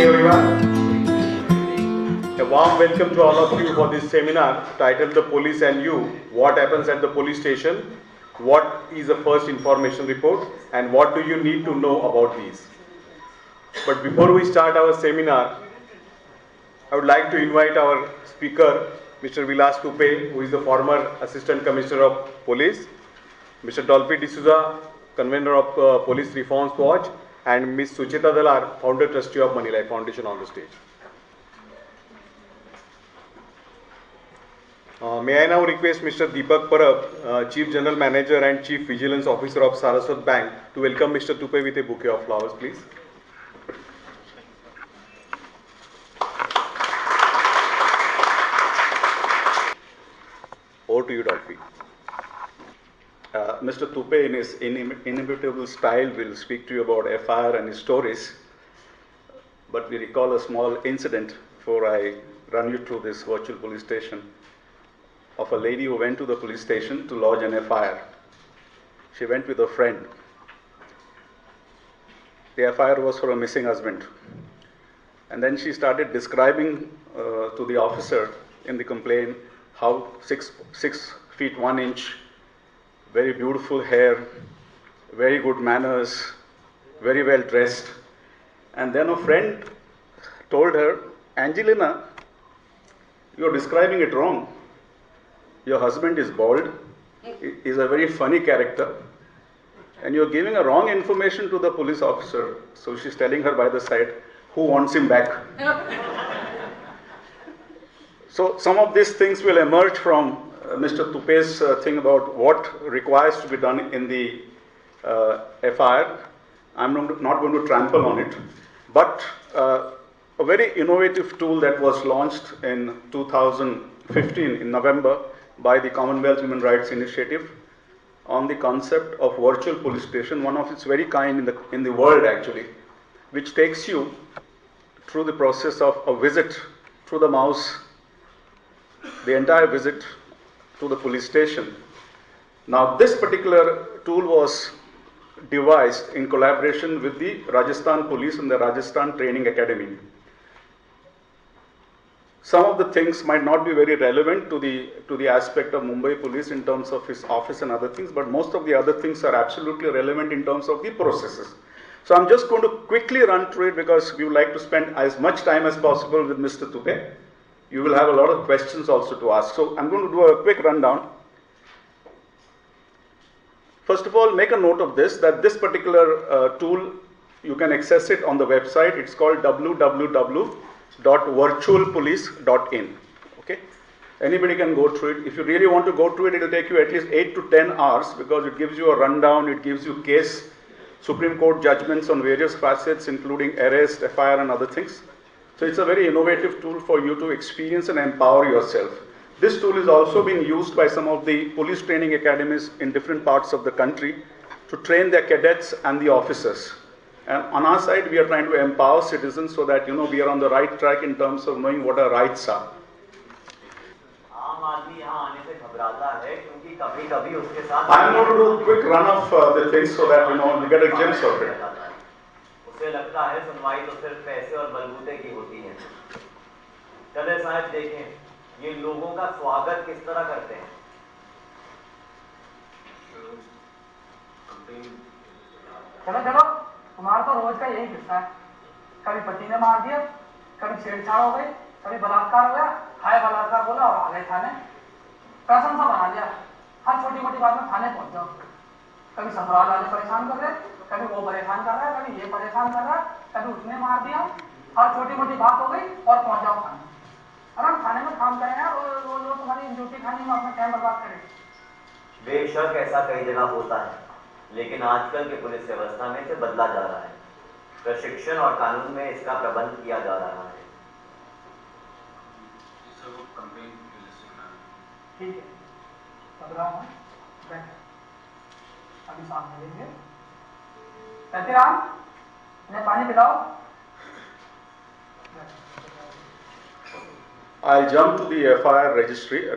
everyone. A warm welcome to all of you for this seminar titled The Police and You, What Happens at the Police Station, What is a First Information Report, and what do you need to know about these. But before we start our seminar, I would like to invite our speaker, Mr. Vilas Tupe, who is the former Assistant Commissioner of Police, Mr. Dolphy D'Souza, Convener of Police Reforms Watch, and Ms. Sucheta Dalar, Founder Trustee of Money Life Foundation on the stage. May I now request Mr. Deepak Parab, Chief General Manager and Chief Vigilance Officer of Saraswat Bank, to welcome Mr. Tupe with a bouquet of flowers, please. Over to you, Dolphy. Mr. Tupe, in his inimitable style, will speak to you about FIR and his stories. But we recall a small incident before I run you through this virtual police station of a lady who went to the police station to lodge an FIR. She went with a friend. The FIR was for a missing husband. And then she started describing to the officer in the complaint how 6 feet 1 inch, very beautiful hair, very good manners, very well dressed. And then a friend told her, Angelina, you're describing it wrong. Your husband is bald, is a very funny character, and you're giving a wrong information to the police officer. So she's telling her by the side, who wants him back? So some of these things will emerge from Mr. Tupe's thing about what requires to be done in the FIR. I'm not going to trample on it, but a very innovative tool that was launched in 2015 in November by the Commonwealth Human Rights Initiative on the concept of virtual police station, one of its very kind in the world actually, which takes you through the process of a visit through the mouse, the entire visit to the police station. Now this particular tool was devised in collaboration with the Rajasthan Police and the Rajasthan Training Academy. Some of the things might not be very relevant to the aspect of Mumbai Police in terms of his office and other things, but most of the other things are absolutely relevant in terms of the processes. So I'm just going to quickly run through it because we would like to spend as much time as possible with Mr. Tupe. You will have a lot of questions also to ask. So I'm going to do a quick rundown. First of all, make a note of this, that this particular tool, you can access it on the website. It's called www.virtualpolice.in. Okay? Anybody can go through it. If you really want to go through it, it will take you at least 8 to 10 hours because it gives you a rundown, it gives you case, Supreme Court judgments on various facets, including arrest, FIR and other things. So it's a very innovative tool for you to experience and empower yourself. This tool is also being used by some of the police training academies in different parts of the country to train their cadets and the officers. And on our side, we are trying to empower citizens so that we are on the right track in terms of knowing what our rights are. I'm going to do a quick run of the things so that you get a glimpse of it. उसे लगता है सुनवाई तो सिर्फ पैसे और बलबूते की होती है। चले साहब देखें ये लोगों का स्वागत किस तरह करते हैं। चलो चलो तुम्हारा तो रोज का यही किस्सा है। कभी पति ने मार दिया, कभी छेड़छाड़ हो गई, कभी बलात्कार हो गया, हाय बलात्कार बोला और आ गए थाने। पैसा सा बना लिया, हर छोटी मोटी बात में थाने पहुंच जाओ। कभी ससुराल वाले परेशान कर रहे, कभी वो परेशान कर रहा है, कभी ये परेशान कर रहा है, कभी उसने मार दिया, हर छोटी मोटी बात हो गई और पहुंच जाओ थाने। अगर हम थाने में काम करें और वो लोग तुम्हारी ड्यूटी खाने में अपना टाइम बर्बाद करें। बेशक ऐसा कई जगह होता है, लेकिन आजकल के पुलिस व्यवस्था में इसे बदला जा रहा है। प्रशिक्षण और कानून में इसका प्रबंध किया जा रहा है। ठीक है, घबराओ मत, बैठो। अभी सामने लेंगे। सत्यराम, इन्हें पानी पिलाओ। I'll jump to the FIR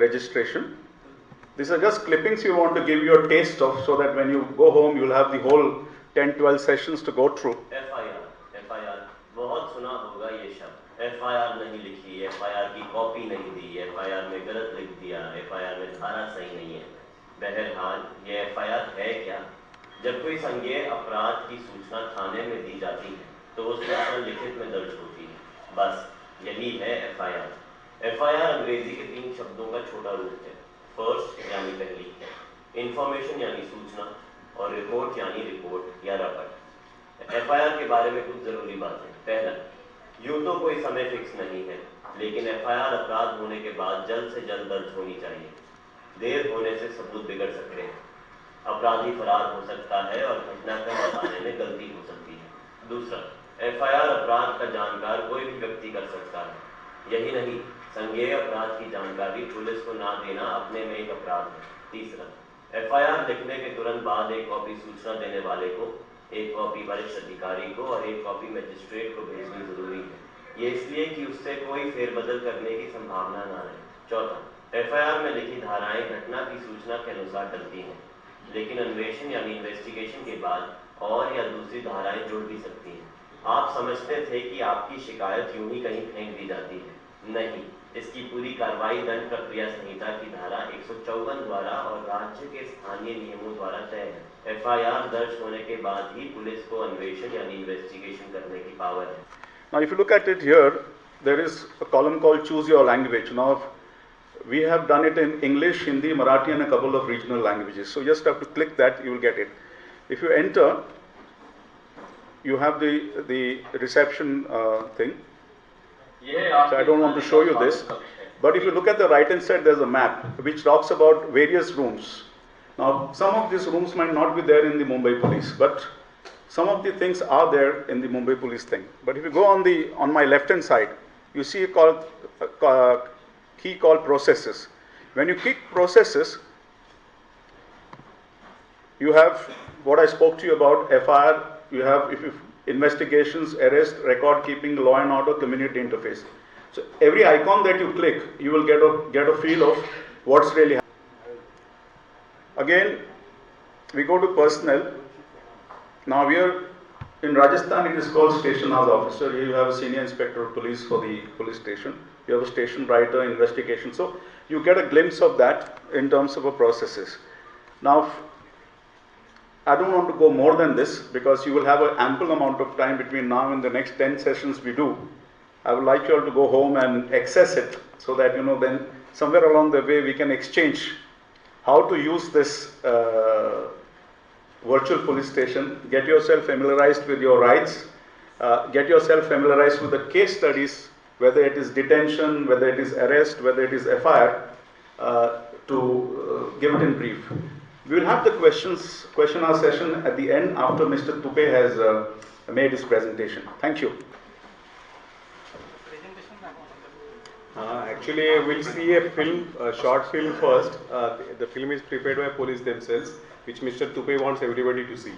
registration. These are just clippings we want to give you a taste of so that when you go home, you'll have the whole 10-12 sessions to go through. FIR बहुत सुना होगा ये FIR नहीं लिखी, FIR की copy नहीं दी, FIR में गलत लिख दिया, एफआईआर में धारा सही नहीं है। बहरहाल ये एफआईआर है क्या? जब कोई संज्ञेय अपराध की सूचना थाने में दी जाती है तो वो सूचना लिखित में दर्ज होती है, बस यही है एफआईआर। एफआईआर अंग्रेजी के 3 शब्दों का छोटा रूप है। फर्स्ट यानी पहली, इंफॉर्मेशन यानी सूचना, और रिपोर्ट यानी रिपोर्ट या रपट। एफआईआर के बारे में कुछ जरूरी बातें। पहला, यूं तो कोई समय फिक्स नहीं है, लेकिन एफआईआर अपराध होने के बाद जल्द से जल्द दर्ज होनी चाहिए। देर होने से सबूत बिगड़ सकते हैं, अपराधी फरार हो सकता है और घटनाक्रम बताने में गलती हो सकती है। दूसरा, एफआईआर अपराध का जानकार कोई भी व्यक्ति कर सकता है। यही नहीं, संज्ञेय अपराध की जानकारी पुलिस को ना देना अपने में एक अपराध है। तीसरा, एफआईआर लिखने के तुरंत बाद एक कॉपी सूचना देने वाले को, एक कॉपी वरिष्ठ अधिकारी को और एक कॉपी मजिस्ट्रेट को भेजनी जरूरी है। ये इसलिए कि उससे कोई फेरबदल करने की संभावना ना रहे। चौथा, एफआईआर में लिखी धाराएं घटना की सूचना के अनुसार डलती हैं, लेकिन अन्वेषण यानी इन्वेस्टिगेशन के बाद और या दूसरी धाराएं जुड़ भी सकती हैं। आप समझते थे कि आपकी शिकायत यूं ही कहीं फेंक दी जाती है, नहीं, इसकी पूरी कार्रवाई दंड प्रक्रिया संहिता की धारा 154 द्वारा और राज्य के स्थानीय नियमों द्वारा तय है। एफआईआर दर्ज होने के बाद ही पुलिस को अन्वेषण यानी इन्वेस्टिगेशन करने की पावर है। Now, if you look at it here, there is a column called Choose Your Language. Now, we have done it in English, Hindi, Marathi, and a couple of regional languages. So, just have to click that, you will get it. If you enter, you have the reception thing. So, I don't want to show you this. But if you look at the right hand side, there's a map which talks about various rooms. Now, some of these rooms might not be there in the Mumbai police, but some of the things are there in the Mumbai police thing. But if you go on my left hand side, you see a key called processes. When you click processes, you have what I spoke to you about, FIR, you have investigations, arrest, record keeping, law and order, community interface. So every icon that you click, you will get a feel of what's really happening. Again, we go to personnel. Now we are in Rajasthan, it is called station house officer. Here you have a senior inspector of police for the police station. You have a station writer, investigation. So you get a glimpse of that in terms of a processes. Now, I don't want to go more than this because you will have an ample amount of time between now and the next 10 sessions we do. I would like you all to go home and access it so that, then somewhere along the way we can exchange how to use this virtual police station, get yourself familiarized with your rights, get yourself familiarized with the case studies, whether it is detention, whether it is arrest, whether it is FIR, to give it in brief. We will have the question hour session at the end after Mr. Tupe has made his presentation. Thank you. Actually, we'll see a short film first. The film is prepared by police themselves, which Mr. Tupe wants everybody to see.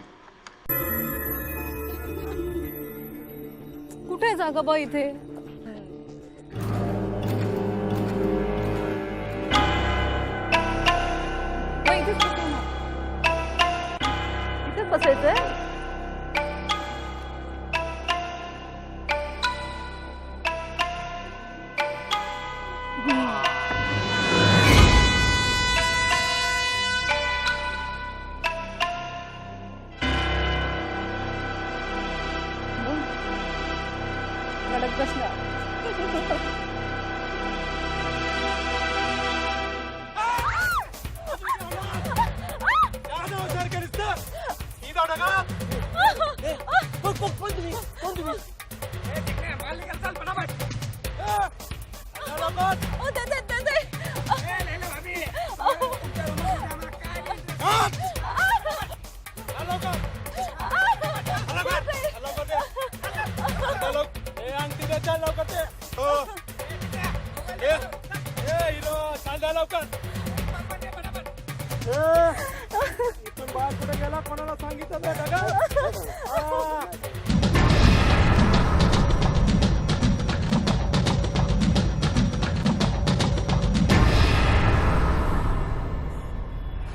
कुठे जागा बा इथे? इथेच बसायचंय? रडत बसला.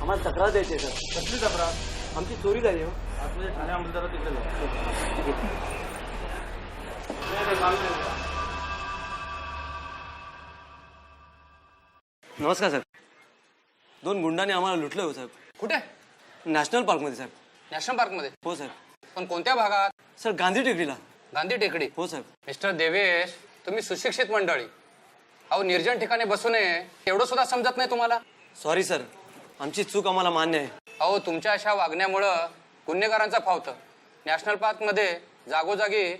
आम्हाला तक्रार द्यायची सर. कसली तक्रार? आमची चोरी झाली हो. आतमध्ये ठाणे अंमलदार तिकडे नमस्कार साहेब. 2 गुंडांनी आम्हाला लुटलं हो साहेब. कुठे? नॅशनल पार्कमध्ये साहेब. नॅशनल पार्कमध्ये? हो साहेब. पण कोणत्या भागात? सर गांधी टेकडीला. गांधी टेकडी? हो साहेब. मिस्टर देवेश, तुम्ही सुशिक्षित मंडळी, अहो निर्जन ठिकाणी बसू नये एवढं सुद्धा समजत नाही तुम्हाला? सॉरी सर, आमची चूक आम्हाला मान्य आहे. अहो तुमच्या अशा वागण्यामुळं गुन्हेगारांचा फावतं. नॅशनल पार्कमध्ये जागोजागी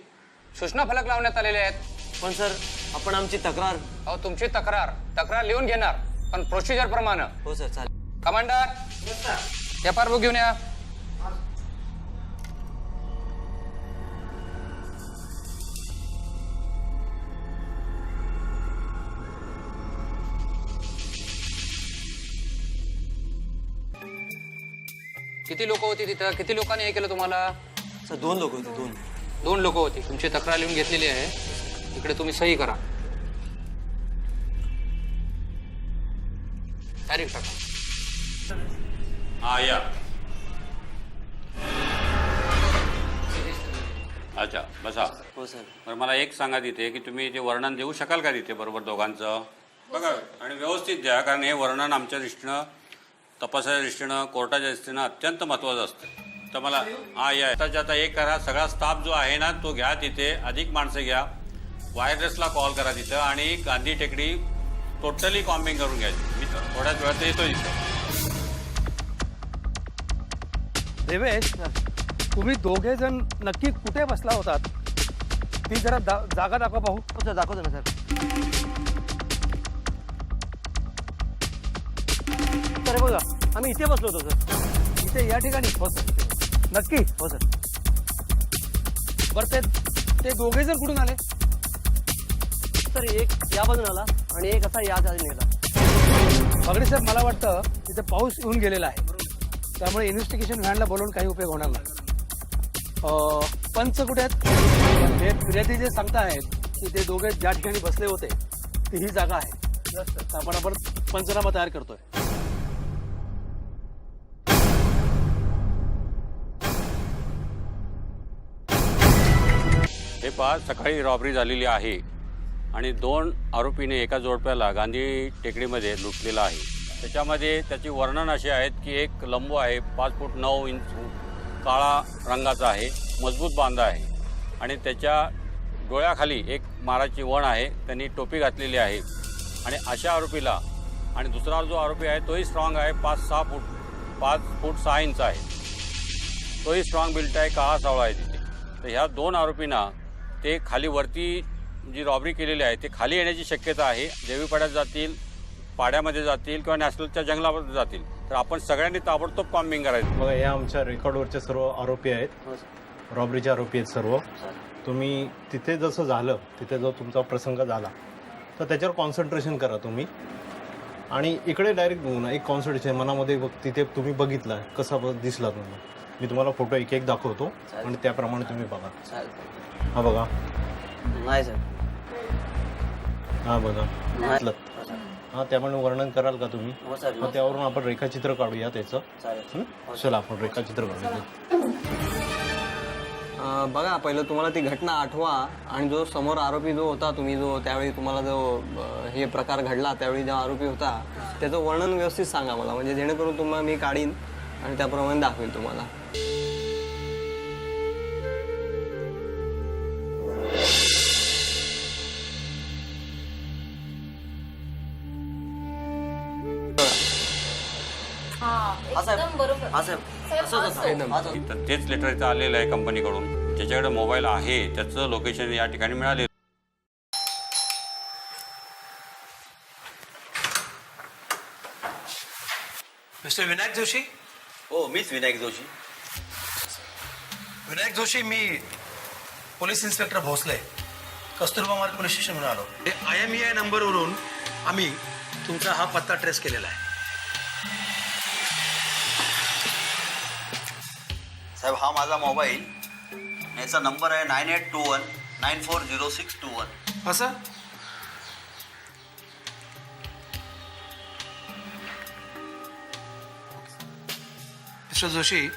सूचना फलक लावण्यात आलेले आहेत. पण सर आपण आमची तक्रार. अहो तुमची तक्रार लिहून घेणार, पण प्रोसिजर प्रमाणे. हो सर चालेल. कमांडर, एफ आर बुक घेऊन या. किती लोक होती तिथं? किती लोकांनी हे केलं तुम्हाला? सर 2 लोक होते. 2 लोक होती. तुमची तक्रार लिहून घेतलेली आहे. इकडे तुम्ही सही करा. तारीख टाका. हा या. अच्छा बसा. हो सर. बरं मला एक सांगा तिथे की तुम्ही ते वर्णन देऊ शकाल का तिथे बरोबर दोघांचं? बघा आणि व्यवस्थित द्या, कारण हे वर्णन आमच्या दृष्टीनं, तपासाच्या दृष्टीनं, कोर्टाच्या दृष्टीनं अत्यंत महत्त्वाचं असतं. तर मला हा या. आताच्या आता एक करा, सगळा स्टाफ जो आहे ना तो घ्या, तिथे अधिक माणसं घ्या, वायरलेसला कॉल करा तिथं, आणि गांधी टेकडी टोटली कॉम्बिंग करून घ्यायची. मी थोड्याच वेळात येतो तिथं. देवेश, तुम्ही दोघे जण नक्की कुठे बसला होतात? ती जरा जागा दाखवा पाहू. हो सर दाखवतो ना सर. सर बघा आम्ही इथे बसलो होतो सर. इथे या ठिकाणी? हो सर. नक्की? हो सर. बरं ते दोघे जण कुठून आले? सर एक या बाजून आला आणि एक असा या बाजून गेला. पगडी साहेब, मला वाटतं तिथे पाऊस येऊन गेलेला आहे, त्यामुळे इन्व्हेस्टिगेशन व्हॅनला बोलवून काही उपयोग होणार नाही. पंच कुठे आहेत? हे फिर्यादी जे सांगतायत की ते दोघे ज्या ठिकाणी बसले होते ती ही जागा आहे. आपण पंचनामा तयार करतोय. हे पहा, सकाळी रॉबरी झालेली आहे आणि 2 आरोपीने एका जोडप्याला गांधी टेकडीमध्ये लुटलेला आहे. त्याच्यामध्ये त्याची वर्णन असे आहेत की एक लंबू आहे 5 फूट 9 इंच, काळा रंगाचा आहे, मजबूत बांधा आहे, आणि त्याच्या डोळ्याखाली एक माराची वण आहे, त्यांनी टोपी घातलेली आहे. आणि अशा आरोपीला, आणि दुसरा जो आरोपी आहे तोही स्ट्रॉंग आहे, 5 फूट 6 इंच आहे, तोही स्ट्रॉंग बिल्ट आहे, काळा सावळा आहे तिथे. तर ह्या 2 आरोपींना ते खाली वरती जी रॉबरी केलेली आहे ते खाली येण्याची शक्यता आहे. देवीपाड्यात जातील, पाड्यामध्ये जातील किंवा नॅशनलच्या जंगलामध्ये जातील. तर आपण सगळ्यांनी ताबडतोब कॉम्बिंग करायचं. बघा, या आमच्या रेकॉर्डवरचे सर्व आरोपी आहेत, रॉबरीचे आरोपी आहेत सर्व. तुम्ही तिथे जसं झालं, तिथे जो तुमचा प्रसंग झाला तर त्याच्यावर कॉन्सन्ट्रेशन करा तुम्ही, आणि इकडे डायरेक्ट बघू ना. एक कॉन्सन्ट्रेशन मनामध्ये तिथे तुम्ही बघितला कसा दिसला तुम्हाला. मी तुम्हाला फोटो एक दाखवतो आणि त्याप्रमाणे तुम्ही बघा. हा बघा, नाही सर. हा बघा, हा त्यामुळे वर्णन कराल का तुम्ही? मग त्यावरून आपण रेखाचित्र काढूया त्याचं. चला आपण रेखाचित्र काढूया. बघा पहिलं तुम्हाला ती घटना आठवा, आणि जो समोर आरोपी जो होता, तुम्ही जो त्यावेळी तुम्हाला जो हे प्रकार घडला त्यावेळी जो आरोपी होता त्याचं वर्णन व्यवस्थित सांगा मला, म्हणजे जेणेकरून तुम्हाला मी काढीन आणि त्याप्रमाणे दाखवेल तुम्हाला. तर तेच लेटर इथं आलेलं आहे कंपनीकडून. ज्याच्याकडे मोबाईल आहे त्याचं लोकेशन या ठिकाणी मिळाले. मिस्टर विनायक जोशी? हो मीच विनायक जोशी. विनायक जोशी, मी पोलीस इन्स्पेक्टर भोसले, कस्तुरबा मार्ग पोलीस स्टेशनवरून आलो. IMEI नंबरवरून आम्ही तुमचा हा पत्ता ट्रेस केलेला आहे. साहेब, हा माझा मोबाईल, याचा नंबर आहे 9821940621. असं? मिस्टर जोशी,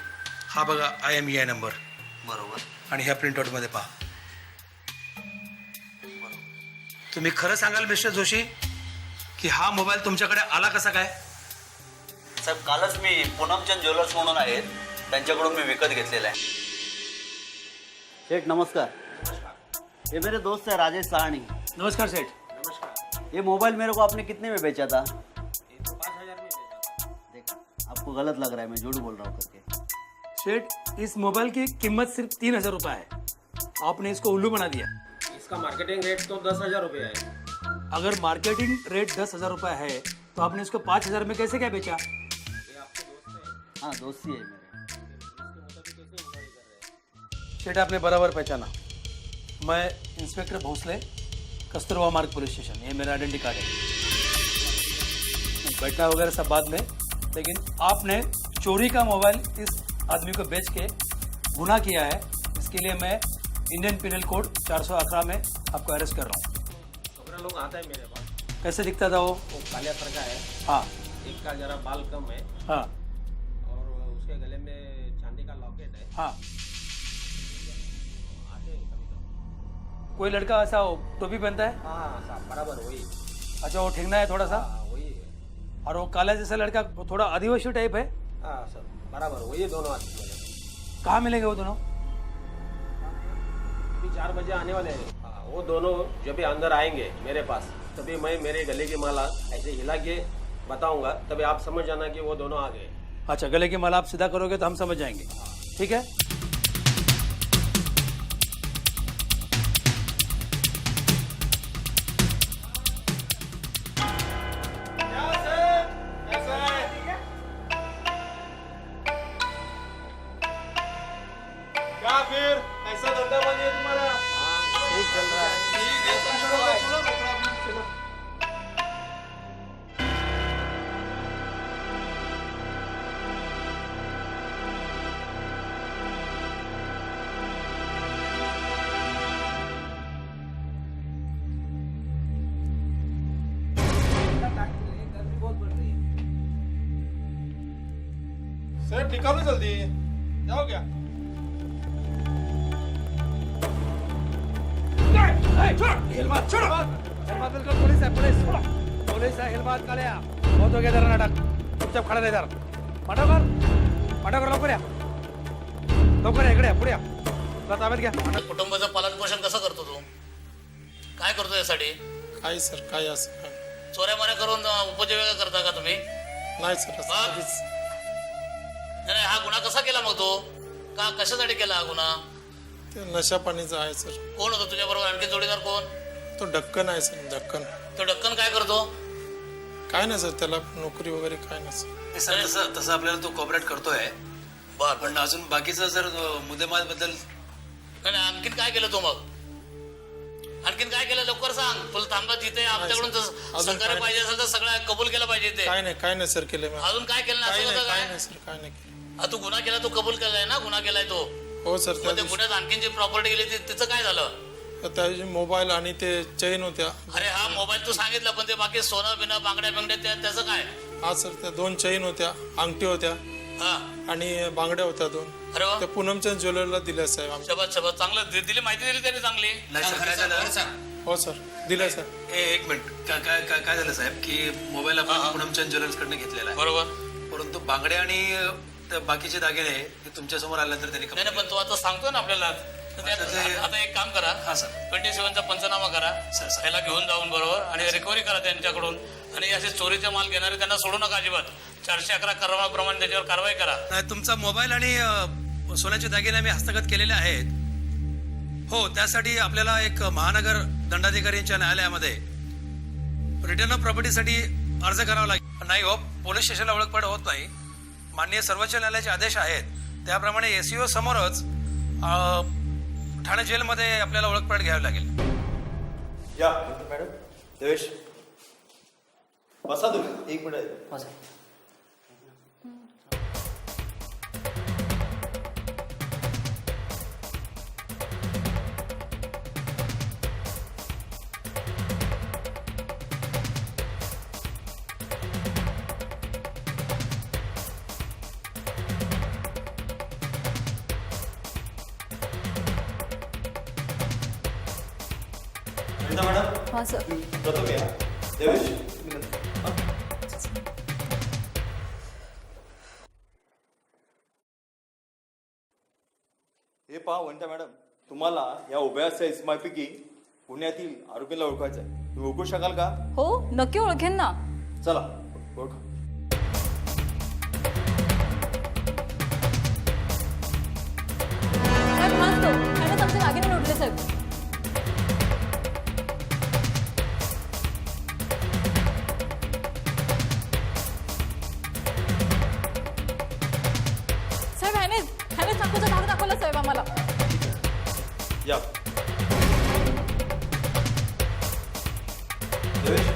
हा बघा IMEI नंबर. बरोबर. आणि ह्या प्रिंटआउटमध्ये पहा. तुम्ही खरं सांगाल मिस्टर जोशी, की हा मोबाईल तुमच्याकडे आला कसा काय? साहेब कालच मी पूनमचंद ज्वेलर्स म्हणून आहेत त्यांच्याकडून मी विकत घेतलेला है। सेठ नमस्कार। ये मेरे दोस्त है राजेश साहनी। नमस्कार सेठ। ये मोबाइल मेरे को आपने कितने में बेचा था? 5,000 में बेचा था। देखा आपको गलत लग रहा है, मैं झूठ बोल रहा हूँ करके। सेठ इस मोबाइल की कीमत सिर्फ 3,000 रुपये है, आपने इसको उल्लू बना दिया। इसका मार्केटिंग रेट तो 10,000 रुपये है। अगर मार्केटिंग रेट 10,000 रुपये है तो आपने इसको 5,000 में कैसे क्या बेचा? हाँ दोस्ती है मेरे। सेठ आपने बराबर पहचाना, मैं इंस्पेक्टर भोसले, कस्तूरबा मार्ग पुलिस स्टेशन। ये मेरा आइडेंटिटी कार्ड है। बैठना वगैरह सब बाद में, लेकिन आपने चोरी का मोबाइल इस आदमी को बेच के गुनाह किया है। इसके लिए मैं इंडियन पिनल कोड 411 में आपको अरेस्ट कर रहा हूँ। छोकरा लोग आता है मेरे पास। कैसे दिखता था वो? कालिया सर का है। हाँ। एक का जरा बाल कम है। हाँ। और उसके गले में चांदी का लॉकेट है। हाँ। आते हैं कभी कभी। कोई लड़का ऐसा टोपी पहनता है? हाँ साहब बराबर वही। अच्छा वो ठेंगना है थोड़ा सा? हाँ वही है। और वो काला जैसा लड़का वो थोड़ा आदिवासी टाइप है? हाँ सर बराबर वही दोनों आदमी मिले। कहाँ मिलेंगे वो दोनों? अभी 4 बजे आने वाले हैं। हाँ वो दोनों जब भी अंदर आएंगे मेरे पास, तभी मैं मेरे गले की माला ऐसे हिला के बताऊंगा, तभी आप समझ जाना कि वो दोनों आ गए। अच्छा गले की माला आप सीधा करोगे तो हम समझ जाएंगे। ठीक है। क्या फिर ऐसा धंधा बन गया तुम्हारा? हाँ ठीक चल रहा है। सर निकालो जल्दी, जाओ क्या? पुलिस है, पुलिस है। हेलमेट काले बहुत हो गया जरा नाटक। चुपचाप खड़ा रहे जरा। पाठव लवकर या, लवकर या, इकडे या, पुढे या। तुला ताब्यात घ्या। कुटुंबाचं पालनपोषण कसं करतो तू? काय करतो यासाठी? काय सर काय असं काय? चोऱ्या माऱ्या करून उपजीविका करता का तुम्ही? नाही सर असं मग? काहीच. नाही हा गुन्हा कसा केला मग तू? का कशासाठी केला हा गुन्हा? ते नशा पाणीचं आहे सर. कोण होतं तुझ्या बरोबर? आणखी जोडीदार कोण? तो ढक्कन आहे सर, ढक्कन. तो ढक्कन काय करतो? काय नाही सर, त्याला नोकरी वगैरे काय नाही सर. सर तसं तसं आपल्याला तो कॉपरेट करतोय, पण अजून बाकीचं जर मुद्देमाल बद्दल नाही आणखीन काय केलं तू मग? आणखीन काय केलं लवकर सांग. तुला थांबा जिथे आपल्याकडून सहकार्य पाहिजे असेल तर सगळं कबूल केलं पाहिजे ते. काय नाही सर केलं मी. अजून काय केलं काय नाही नाही असं काय काय? नाही सर काय नाही केलं. तू गुन्हा केला, तू कबूल केलाय ना? गुन्हा केलाय तो. हो सर त्या मग त्या गुन्ह्यात आणखीन जी प्रॉपर्टी गेली तिचं काय झालं? दिवशी मोबाईल आणि ते चैन होत्या. अरे हा मोबाईल तू सांगितलं, पण ते बाकी सोनं बिनं बांगड्या बिंगड्या त्याचं काय? हा सर त्या 2 चैन होत्या, अंगठी होत्या हा आणि बांगड्या होत्या 2. अरे वा. त्या पूनमचंद ज्वेलरला दिल्या साहेब आम्ही. शबाद शबाद, चांगलं दिली माहिती दिली त्यांनी चांगली. हो सर दिल्या सर. एक मिनिट काय झालं साहेब की मोबाईल आपण पूनमचंद ज्वेलर्स कडनं घेतलेला आहे, बरोबर. परंतु बांगडे आणि बाकीचे दागिने हे तुमच्या समोर आल्यानंतर त्यांनी नाही पण तू आता सांगतोय ना आपल्याला. आता एक काम करा. हा सर. 27चा पंचनामा करा. त्याला घेऊन जाऊन बरोबर आणि रिकव्हरी करा त्यांच्याकडून. आणि असे चोरीचे माल घेणारे त्यांना सोडू नका अजिबात. 411 कलमाप्रमाणे त्याच्यावर कारवाई करा. नाही तुमचा मोबाईल आणि सोन्याचे दागिने आम्ही हस्तगत केलेले आहेत. हो त्यासाठी आपल्याला एक महानगर दंडाधिकाऱ्यांच्या न्यायालयामध्ये रिटर्न ऑफ प्रॉपर्टीसाठी अर्ज करावा लागेल. नाही हो, पोलीस स्टेशनला ओळखपण होत नाही. माननीय सर्वोच्च न्यायालयाचे आदेश आहेत त्याप्रमाणे SEO समोरच ठाणे जेलमध्ये आपल्याला ओळखपण घ्यावी लागेल. या मॅडम. देवेश बसा तुम्ही. 1 मिनिट बसा. हां सर. प्रथम या देवेश. हे पहा वनिता मॅडम, तुम्हाला या उभ्या असलेल्या इसमापैकी पुण्यातील आरोपीला ओळखायचं आहे. तुम्ही ओळखू शकाल का? हो नक्की ओळखेन ना. चला ओळखा. साहेब मस्त ह्यानेच आमचे दागिने लुटले साहेब. साहेब ह्यानेच चाकूचा धाक दाखवला साहेब आम्हाला. या Devesh,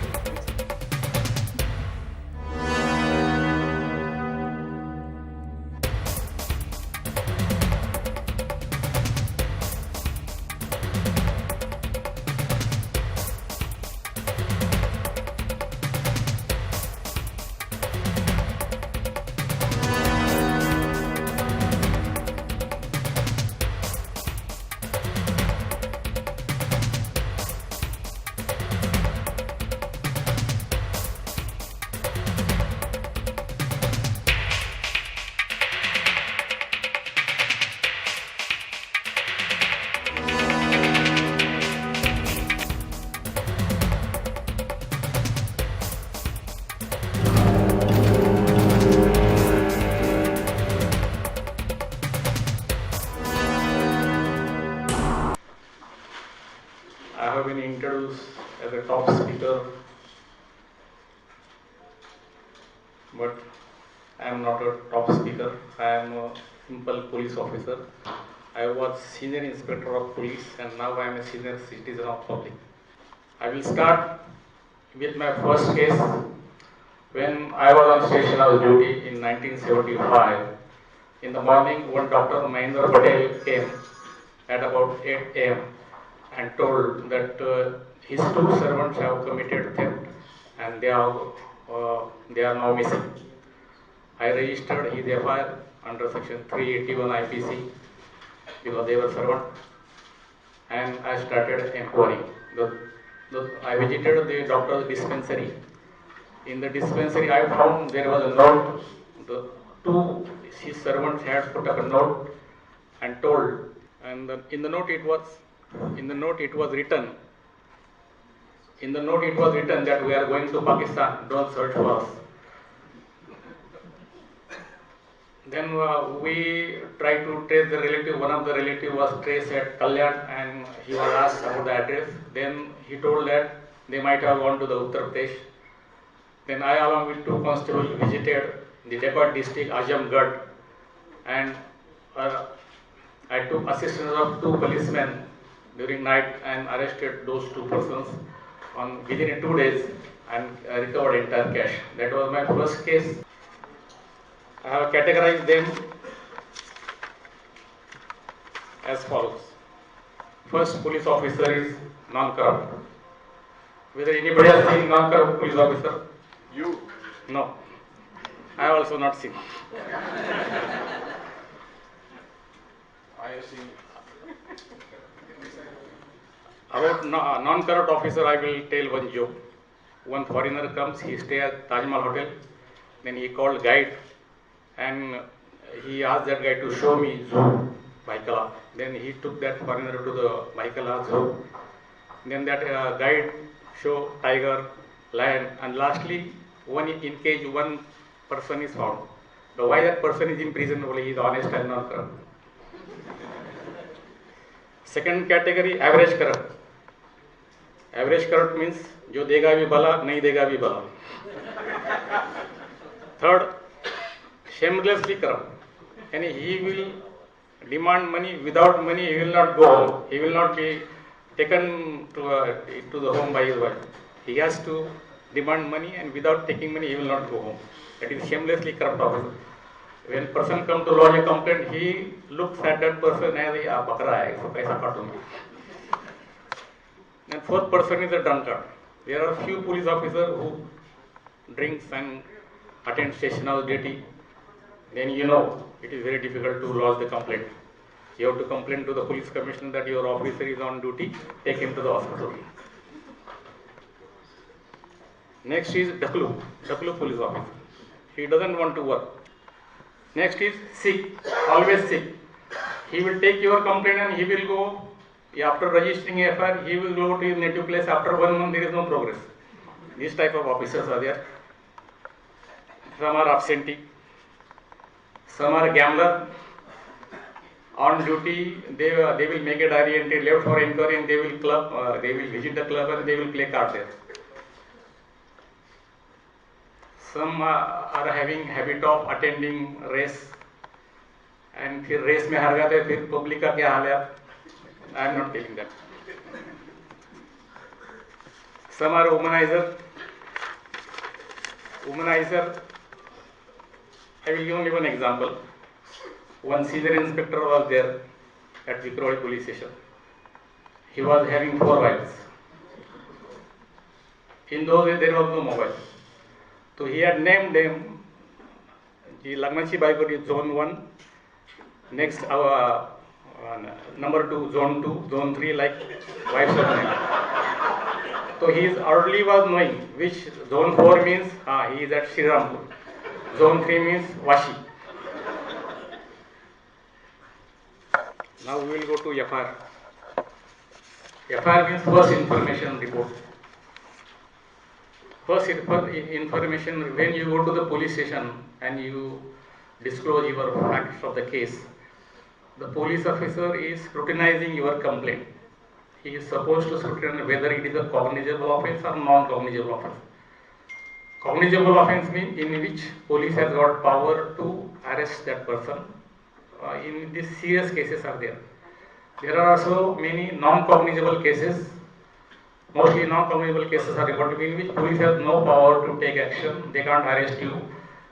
I have been introduced as a top speaker, but I am not a top speaker. I am a simple police officer. I was senior inspector of police and now I am a senior citizen of public. I will start with my first case. When I was on station house duty in 1975, in the morning one Dr. Mahendra Patel came at about 8 a.m. and told that his two servants have committed theft and they are now missing. I registered his FIR under section 381 IPC because they were servants, and I started inquiry. I visited the doctor's dispensary. In the dispensary, I found there was a note. His servants had put up a note and told, and in the note it was written that we are going to Pakistan, don't search for us. Then we tried to trace the relative. One of the relative was traced at Kalyan and he was asked about the address. Then he told that they might have gone to the Uttar Pradesh. Then I, along with two constables, visited the Depot district Azamgarh, and I took assistance of two policemen during night and arrested those two persons within 2 days and recovered entire cash. That was my first case. I have categorized them as follows. First police officer is non-corrupt. Whether anybody has seen non-corrupt police officer? You? No. I have also not seen. I have seen. About non-corrupt officer, I will tell one joke. One foreigner comes, he stays at Taj Mahal Hotel. Then he called guide and he asked that guy to show me zoo, Baikala. Then he took that foreigner to the Baikala zoo. Then that guide show tiger, lion, and lastly, in cage one person is found. So why that person is in prison? Only he is honest and non-corrupt. Second category, average corrupt. Average corrupt means जो देगा भी भला, नहीं देगा भी भला. Third, shamelessly corrupt. And he will demand money. Without money, he will not go home. He will not be taken to the home by his wife. He has to demand money, and without taking money, he will not go home. That is shamelessly corrupt officer. When person comes to lodge a complaint, he looks at that person as a bakra hai, so paisa kaatun. And fourth person is a drunkard. There are few police officers who drinks and attend station house duty. Then you know it is very difficult to lodge the complaint. You have to complain to the police commissioner that your officer is on duty, take him to the hospital. Next is Daklu police officer. He doesn't want to work. Next is sick, always sick. He will take your complaint and he will go, after registering a FIR, he will go to his native place. After 1 month, there is no progress. These type of officers are there. Some are absentee, some are gambler. On duty, they will make a diary entry left for inquiry and they will visit the club and they will play cards there. Some are having habit of attending race and फिर race में हार जाते फिर public का क्या हाल है I am not telling that. Some are womanizer. I will give only one example. One senior inspector was there at Vikhroli police station. He was having 4 wives. In those days there was no mobile. So he had named them जी लग्नाची बायको zone 1, next number 2 zone 2, zone 3 like wives of name. So he already was knowing which zone 4 means he is at Srirampur. Zone 3 means Vashi. Now we will go to FIR. FIR means first information report. First information, when you go to the police station and you disclose your facts of the case, the police officer is scrutinizing your complaint. He is supposed to scrutinize whether it is a cognizable offence or non-cognizable offence. Cognizable offence means in which police has got power to arrest that person. In these serious cases are there. There are also many non-cognizable cases. Mostly non-cognizable cases are reported in which police has no power to take action. They can't arrest you.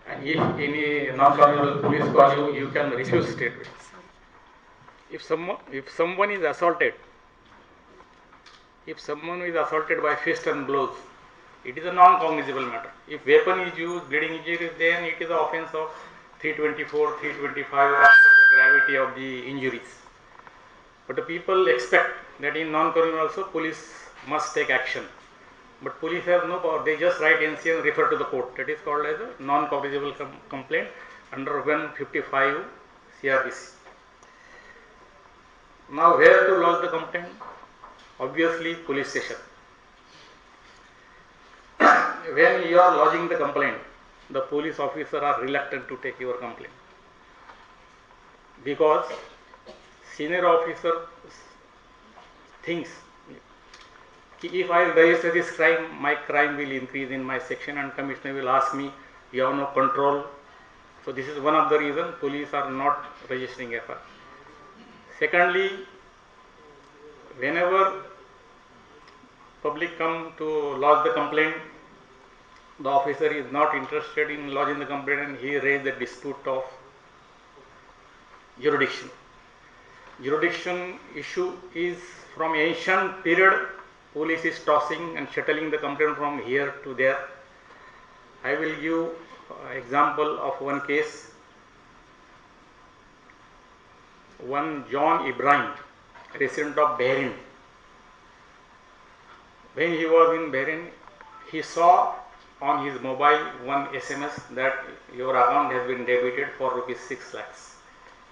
And if any non-cognizable police call you, you can refuse statements. If someone is assaulted by fist and blows, it is a non-cognizable matter. If weapon is used, bleeding injury, then it is the offence of 324, 325 as per the gravity of the injuries. But the people expect that in non-cognizable also police must take action. But police have no power. They just write NC and refer to the court. That is called as a non-cognizable complaint under 155 CRPC. Now where to lodge the complaint? Obviously police station. When you are lodging the complaint, the police officer are reluctant to take your complaint because senior officer thinks if I register this crime, my crime will increase in my section and commissioner will ask me, you have no control. So this is one of the reasons police are not registering FIR. Secondly, whenever public come to lodge the complaint, the officer is not interested in lodging the complaint and he raised the dispute of jurisdiction. Jurisdiction issue is from ancient period. Police is tossing and shuttling the complaint from here to there. I will give example of one case. One John Ibrahim, resident of Bahrain. When he was in Bahrain, he saw on his mobile one SMS that your account has been debited for rupees 6 lakhs.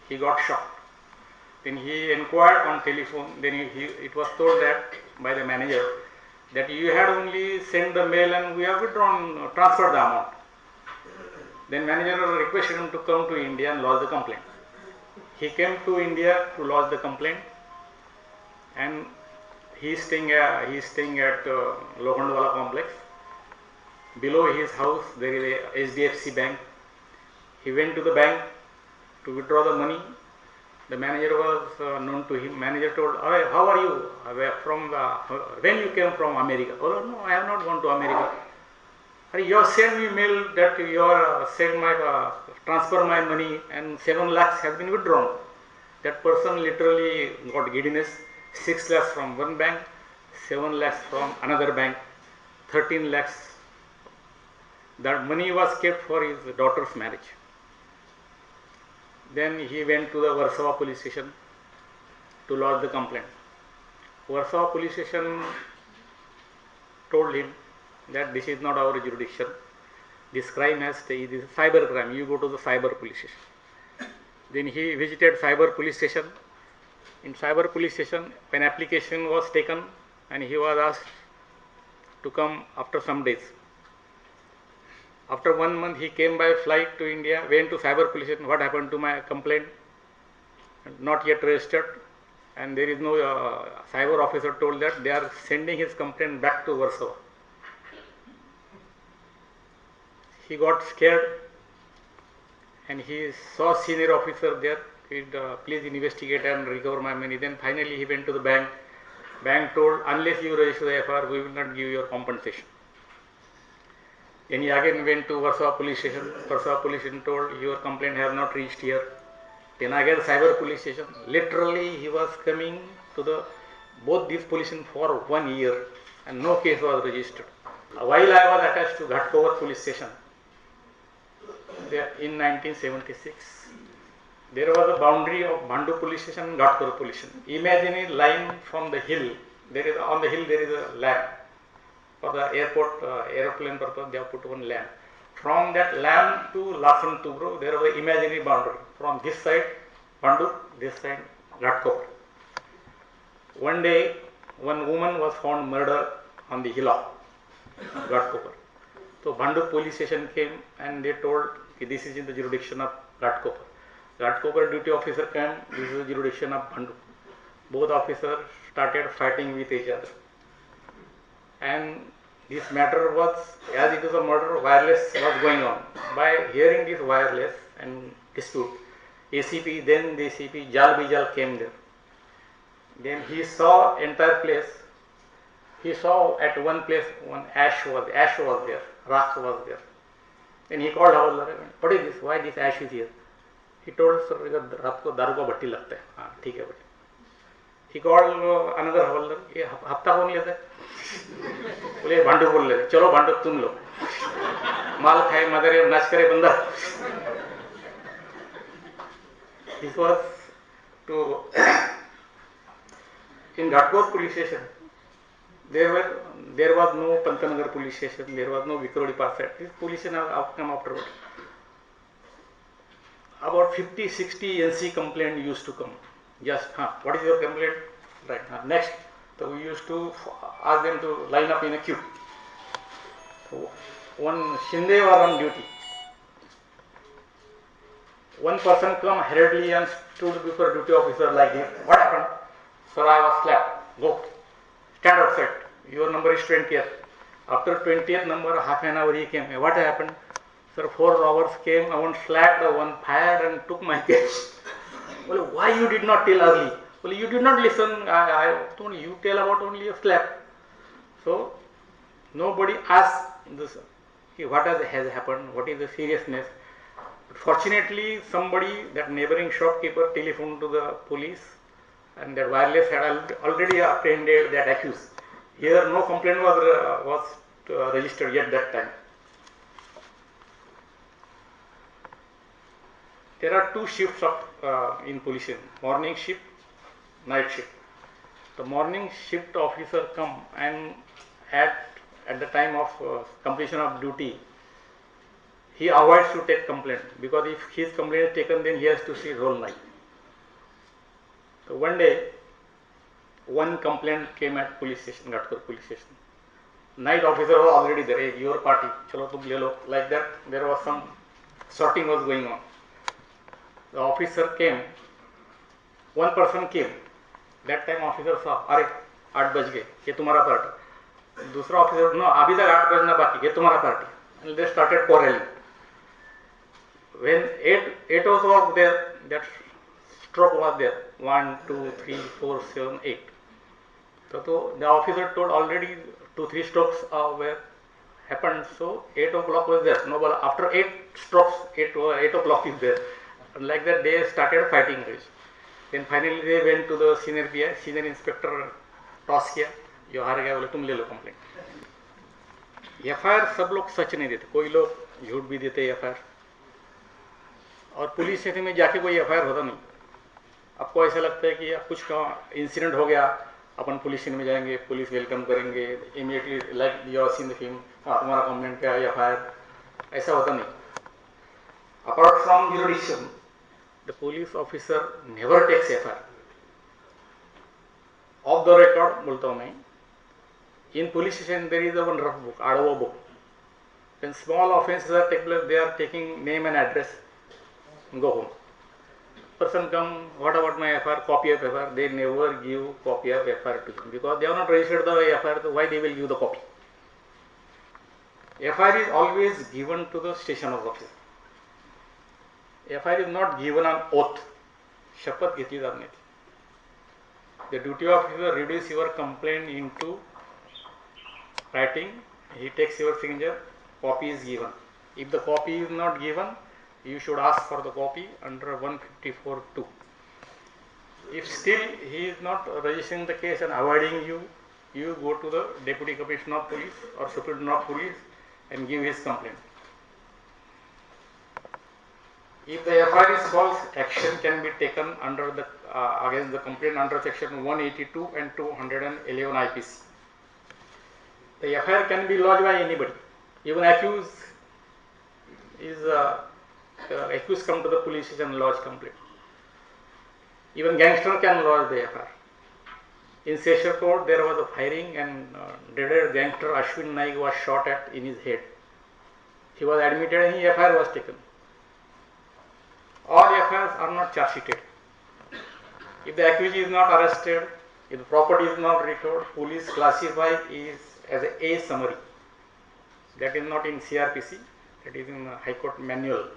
He got shocked. Then he inquired on telephone. Then it was told that by the manager that you had only sent the mail and we have transferred the amount. Then manager requested him to come to India and lodge the complaint. He came to India to lodge the complaint, and he is staying at Lokhandwala complex. Below his house there is a HDFC bank. He went to the bank to withdraw the money. The manager was known to him. Manager told, how are you? When you came from America? Oh no, I have not gone to America. You have sent me mail that you are transfer my money and 7 lakhs has been withdrawn. That person literally got giddiness. 6 lakhs from one bank, 7 lakhs from another bank, 13 lakhs. That money was kept for his daughter's marriage. Then he went to the Warsaw police station to lodge the complaint. Warsaw police station told him that this is not our jurisdiction. This crime this is cyber crime. You go to the cyber police station. Then he visited cyber police station. In cyber police station, an application was taken and he was asked to come after some days. After 1 month, he came by flight to India, went to cyber police station. What happened to my complaint? Not yet registered. And there is no cyber officer told that they are sending his complaint back to Warsaw. He got scared and he saw senior officer there. Please investigate and recover my money. Then finally he went to the bank. Bank told, unless you register the FIR, we will not give your compensation. Then he again went to Warsaw police station. Warsaw police station told, your complaint has not reached here. Then again cyber police station. Literally he was coming to both these police stations for 1 year and no case was registered. While I was attached to Ghatkovar police station, there in 1976, there was a boundary of Bhandu police station and Ghatkovar police station. Imagine a line from the hill. On the hill there is a lamp. For the airport, aeroplane purpose, they have put one lamp. From that lamp to Larsen Tubro, there was an imaginary boundary. From this side, Bhandu, this side, Ghatkovar. One day, one woman was found murdered on the hill of Ghatkovar. So Bhandu police station came and they told, this is in the jurisdiction of Ghatkovar. Ghatkovar duty officer came, this is the jurisdiction of Bhandu. Both officers started fighting with each other. And this matter was, as it was a murder, wireless was going on. By hearing this wireless and dispute, ACP, then the ACP, Jal Bijal came there. Then he saw entire place. He saw at one place, one ash was there, Rak was there. Then he called Havaldar, what is this? Why this ash is here? He told, sir, आपको दारू का भट्टी लगता है. हाँ, ठीक है बेटे. He called another Havaldar, ये हफ्ता कौन लेता है? बोले भांडू बोल लेते. चलो भांडू तुम लो. माल खाए मदरे नाच करे बंदा. This was to in Ghatkovar police station. There was no Pantanagar police station. There was no Vikrodi Passat. This police station have come afterward. About 50-60 NC complaint used to come. Just, what is your complaint? Right, next. So we used to ask them to line up in a queue. So one Shinde was on duty. One person come hurriedly and stood before duty officer like this. What happened? Sir, I was slapped. Go. Stand outside. Your number is 20th. After 20th number, half an hour he came. What happened? Sir, 4 robbers came, one slapped, one fired and took my case. Well, why you did not tell early? Well, you did not listen. I told you tell about only a slap. So, nobody asked this, what has happened, what is the seriousness. But fortunately, somebody, that neighboring shopkeeper, telephoned to the police and that wireless had already apprehended that accused. Here, no complaint was registered yet that time. There are 2 shifts in police, morning shift, night shift. The morning shift officer come and at the time of completion of duty, he avoids to take complaint because if his complaint is taken, then he has to see whole night. So one day, one complaint came at police station, Ghatkovar police station. Night officer was already there. Hey, your party, chalo tum le lo. Like that, there was some sorting was going on. The officer came. One person came. That time officer saw, अरे 8 बज गए, ये तुम्हारा party. दूसरा officer, no, अभी तक 8 बजना बाकी, ये तुम्हारा party. And they started quarreling. When 8 was there, that stroke was there. 1, 2, 3, 4, 7, 8. So the officer told already 2-3 strokes were happened. So 8 o'clock was there. No, but after 8 strokes, 8 o'clock is there. And like that, they started fighting. Then finally they went to the senior PI, senior inspector toss किया, जो हार गया बोले तुम ले लो complaint. FIR सब लोग सच नहीं देते, कोई लोग झूठ भी देते FIR. और पुलिस स्टेशन में जाके कोई FIR होता नहीं. आपको ऐसा लगता है कि कुछ का इंसिडेंट हो गया, अपन पुलिस स्टेशन में जाएंगे, पुलिस वेलकम करेंगे, immediately like you are seen the film, तुम्हारा कंप्लेंट क्या है FIR, ऐसा होता नहीं. Apart from jurisdiction, the police officer never takes FIR. Off the record बोलता हूँ मैं. In police station there is a one rough book, RO book. When small offences are taken place, they are taking name and address and go home. Person come, what about my FIR? Copy of FIR. They never give copy of FIR to him because they have not registered the FIR. So why they will give the copy? FIR is always given to the station officer. FIR is not given on oath. शपथ घेतली जात नाही. The duty officer reads your complaint into writing. He takes your signature. Copy is given. If the copy is not given, you should ask for the copy under 154(2). If still he is not registering the case and avoiding you, you go to the Deputy Commissioner of Police or Superintendent of Police and give his complaint. If the FIR is false, action can be taken under the against the complaint under section 182 and 211 IPC. The FIR can be lodged by anybody, even accused accused come to the police station and lodge complaint. Even gangster can lodge the FIR. In Session Court, there was a firing and dreaded gangster Ashwin Naik was shot at in his head. He was admitted and his FIR was taken. All FIRs are not charge sheeted. If the accused is not arrested, if the property is not recovered, police classify it as a summary. That is not in CRPC, that is in High Court manual.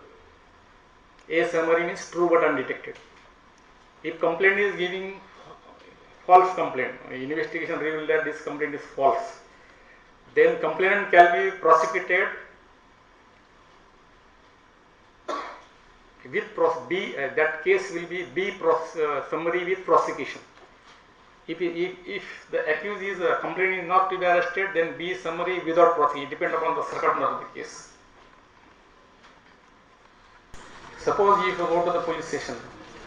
A summary means true but undetected. If complaint is giving false complaint, investigation revealed that this complaint is false, then complainant can be prosecuted with that case will be summary with prosecution. If the accused is complaint is not to be arrested, then B summary without prosecution. It depends upon the circumstance of the case. Suppose if you go to the police station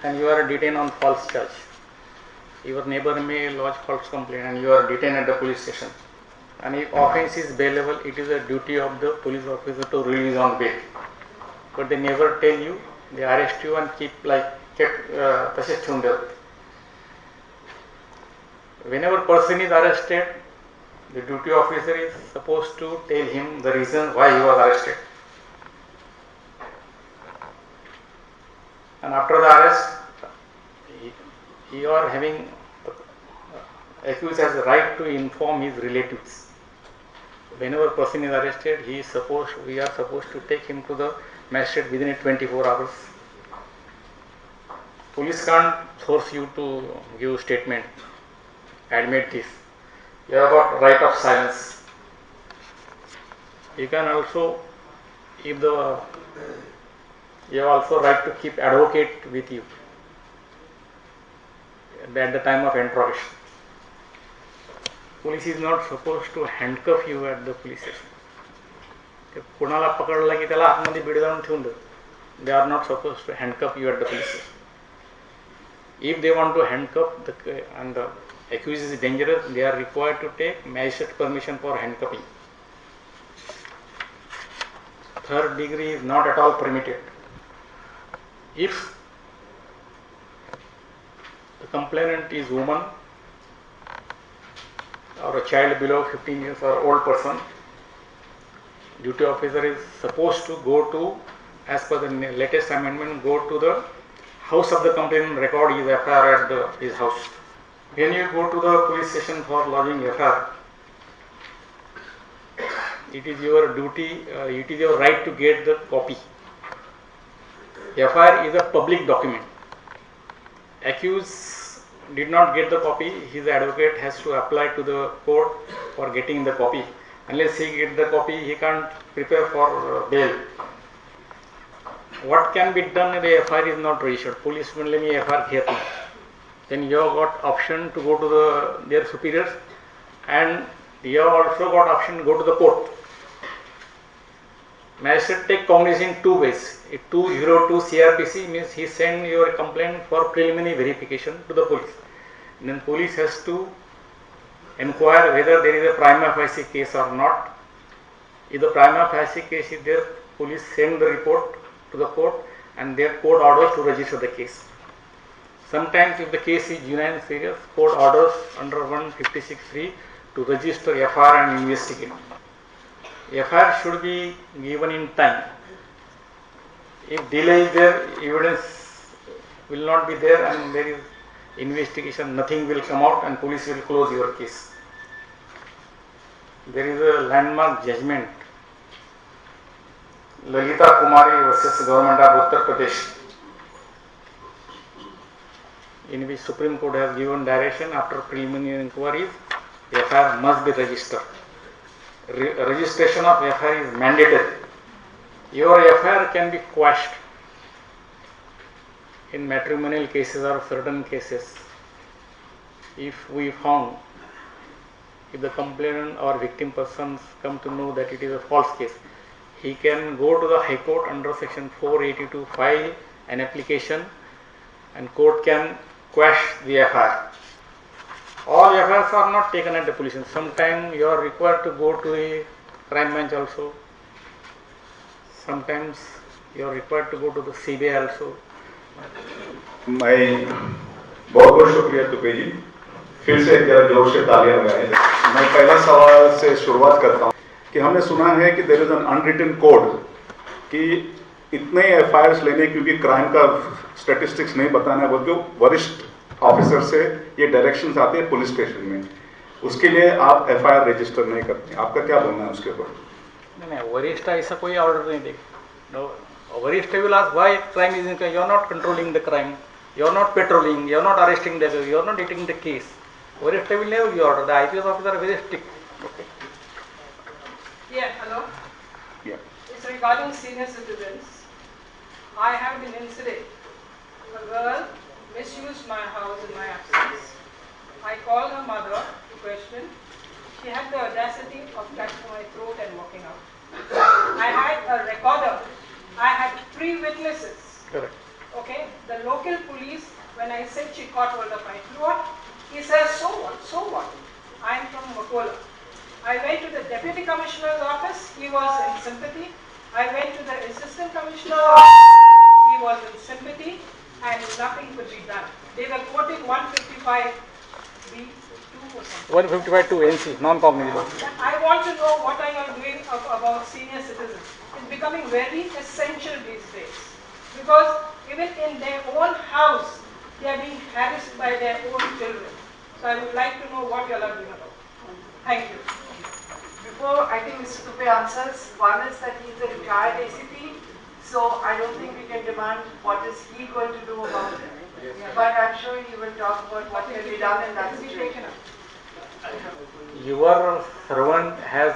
and you are detained on false charge, your neighbor may lodge false complaint and you are detained at the police station. And if offence is bailable, it is a duty of the police officer to release on bail. But they never tell you. They arrest you and keep तसेच ठेवून देतात. Whenever person is arrested, the duty officer is supposed to tell him the reason why he was arrested. And after the arrest, you are having accused has the right to inform his relatives. Whenever person is arrested, we are supposed to take him to the magistrate within 24 hours. Police can't force you to give statement. Admit this. You have got right of silence. You can also, you have also right to keep advocate with you at the time of interrogation. Police is not supposed to handcuff you at the police station. कोणाला पकडला की त्याला आतमध्ये बीड जाऊन ठेवून दे. They are not supposed to handcuff you at the police station. If they want to handcuff and the accused is dangerous, they are required to take magistrate permission for handcuffing. Third degree is not at all permitted. If the complainant is woman or a child below 15 years or old person, duty officer is supposed to go to, as per the latest amendment, go to the house of the complainant, record his FIR at his house. When you go to the police station for lodging FIR, it is your duty, it is your right to get the copy. FIR is a public document. Accused did not get the copy, his advocate has to apply to the court for getting the copy. Unless he gets the copy, he can't prepare for bail. What can be done if the FIR is not registered? Police will let me FIR घेत नाही. Then you have got option to go to their superiors, and you have also got option to go to the court. Magistrate take cognizance in two ways. 202 CRPC means he send your complaint for preliminary verification to the police. And then police has to inquire whether there is a prima facie case or not. If the prima facie case is there, police send the report to the court, and their court orders to register the case. Sometimes if the case is genuine and serious, court orders under 156(3) to register FIR and investigate. FIR should be given in time. If delay is there, evidence will not be there and there is investigation, nothing will come out and police will close your case. There is a landmark judgment, Lalita Kumari versus Government of Uttar Pradesh, in which Supreme Court has given direction after preliminary inquiries, FIR must be registered. Registration of FIR is mandatory. Your FIR can be quashed in matrimonial cases or certain cases. If we found, if the complainant or victim persons come to know that it is a false case, he can go to the High Court under section 482, file an application, and court can quash the FIR. All FIRs are not taken at the police station. Sometimes you are required to go to the crime bench also. Sometimes you are required to go to the CBI also. मैं बहुत बहुत शुक्रिया तुपे जी, फिर से जरा जोर से तालियां लगाएं। मैं पहला सवाल से शुरुआत करता हूं कि हमने सुना है कि there is an unwritten code कि इतने एफआईआर लेने, क्योंकि क्राइम का स्टैटिस्टिक्स नहीं बताना है, बल्कि वरिष्ठ ऑफिसर से ये डायरेक्शंस आते हैं पुलिस स्टेशन में, उसके लिए आप एफआईआर रजिस्टर नहीं करते। आपका क्या बोलना है उसके ऊपर? नहीं, वरिष्ठ ऐसा कोई ऑर्डर नहीं देगा। वरिष्ठ will ask why crime is increasing. You are not controlling the crime. You are not patrolling. You are not arresting the. You are not taking the case. Wariष्ठ will never give order. The IPS officer are very strict. Okay. Yeah. Hello. Yeah. It's regarding senior citizens. I have been incident. A girl misused my house in my absence. I called her mother to question. She had the audacity of touching my throat and walking out. I had a recorder. I had 3 witnesses. Correct. Okay. The local police, when I said she caught hold of my throat, he says, so what? So what? I am from Makola. I went to the deputy commissioner's office. He was in sympathy. I went to the assistant commissioner's office. He was in sympathy, and nothing could be done. They were quoting 155(b)(2) or something. 155 to NC, non-cognizable. I want to know what are you doing about senior citizens. It's becoming very essential these days, because even in their own house, they are being harassed by their own children. So I would like to know what you are doing about it. Thank you. Before I think Mr. Tupe answers, one is that he is a retired ACP, so I don't think we can demand what is he going to do about it. But I'm sure he will talk about what can be done in that situation. Your servant has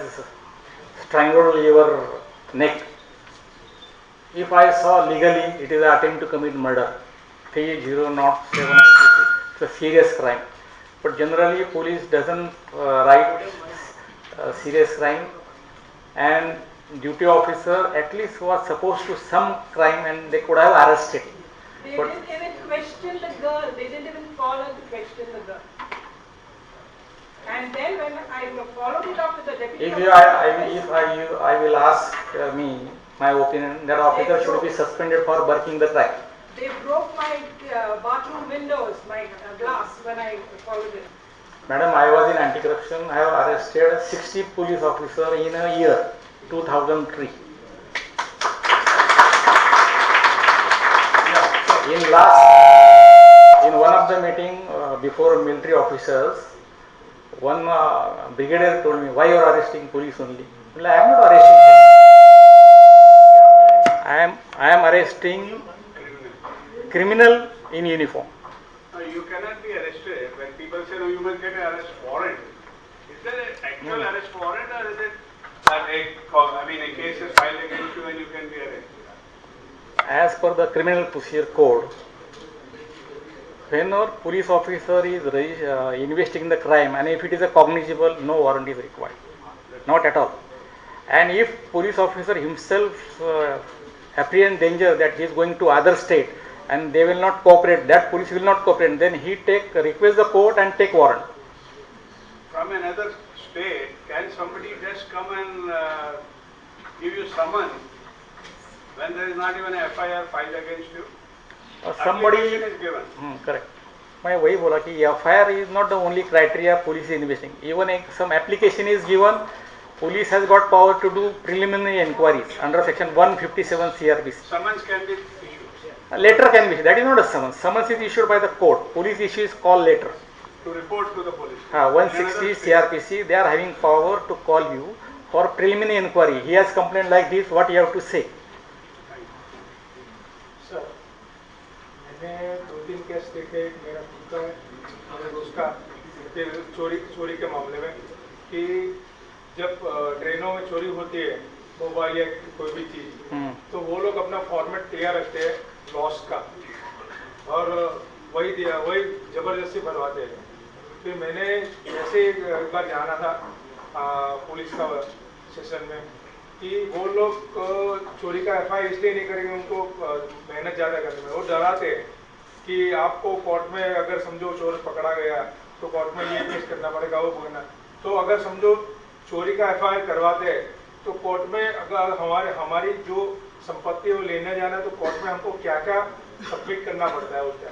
strangled your neck. If I saw legally, it is an attempt to commit murder. 3007, it's a serious crime. But generally, police doesn't write serious crime, and duty officer at least was supposed to some crime, and they could have arrested. They But didn't even question the girl. They didn't even follow to question the girl. And then when I followed it up to the deputy if commissioner, I will ask my opinion, that officer should be suspended for burking the track. they broke my bathroom windows, my glass when I followed it. Madam, I was in anti-corruption. I have arrested 60 police officers in a year, 2003. In one of the meeting before military officers, one brigadier told me, why you are arresting police only? Well, I am not arresting police. I am arresting criminal in uniform. You cannot be arrested when people say, no, you must get an arrest warrant. Is there an actual arrest warrant, or is it that a case is filed against you and you can be arrested? As per the criminal procedure code, whenever police officer is investigating the crime, and if it is a cognizable, no warrant is required. Not at all. And if police officer himself apprehend danger that he is going to other state and they will not cooperate, that police will not cooperate, then he request the court and take warrant. From another state, can somebody just come and give you summons when there is not even a FIR filed against you? Somebody Application is given. correct. मैं वही बोला कि FIR is not the only criteria police is investigating. Even some application is given, police has got power to do preliminary inquiries under section 157 CRPC. Summons can be issued. A letter can be issued. That is not a summons. Summons is issued by the court. Police issues call letter. To report to the police. 160 CRPC, they are having power to call you for preliminary inquiry. He has complained like this, what you have to say? Sir, मैंने 2-3 case देखे, मेरा खुद का है, मेरे दोस्त का, चोरी के मामले में कि जब ट्रेनों में चोरी होती है मोबाइल या कोई भी चीज, तो वो लोग अपना फॉर्मेट तैयार रखते हैं लॉस का और वही जबरदस्ती भरवाते हैं। फिर मैंने ऐसे एक बार जाना था पुलिस का सेशन में कि वो लोग चोरी का FIR इसलिए नहीं करेंगे, उनको मेहनत ज़्यादा करने में वो डराते हैं कि आपको कोर्ट में अगर समझो चोर पकड़ा गया तो कोर्ट में ये केस करना पड़ेगा, वो भुगतना। तो अगर समझो चोरी का FIR करवाते हैं तो कोर्ट में अगर हमारी जो संपत्ति वो लेने जाना तो कोर्ट में हमको क्या क्या सबमिट करना पड़ता है उसका?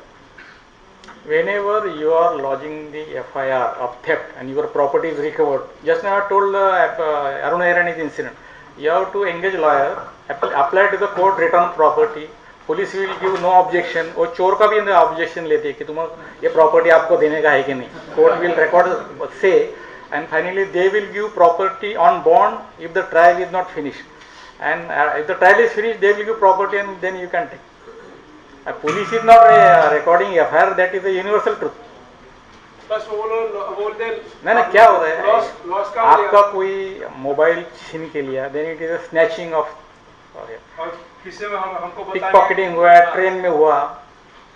Whenever you are lodging the FIR of theft and your property is recovered, just now I told Arun Irani's incident, you have to engage lawyer, apply to the court, return property. Police will give no objection. और चोर का भी objection लेते हैं कि तुम ये property आपको देने का है कि नहीं. Court will record say, and finally they will give property on bond if the trial is not finished. And if the trial is finished, they will give property and then you can take. Police is not recording FIR, that is a universal truth. बस वो लोग बोलते ना क्या हो रहा है, loss का आपका कोई मोबाइल छीन के लिया, then it is a snatching off, और किसी में हमको पिक पॉकेटिंग हुआ है, ट्रेन में हुआ,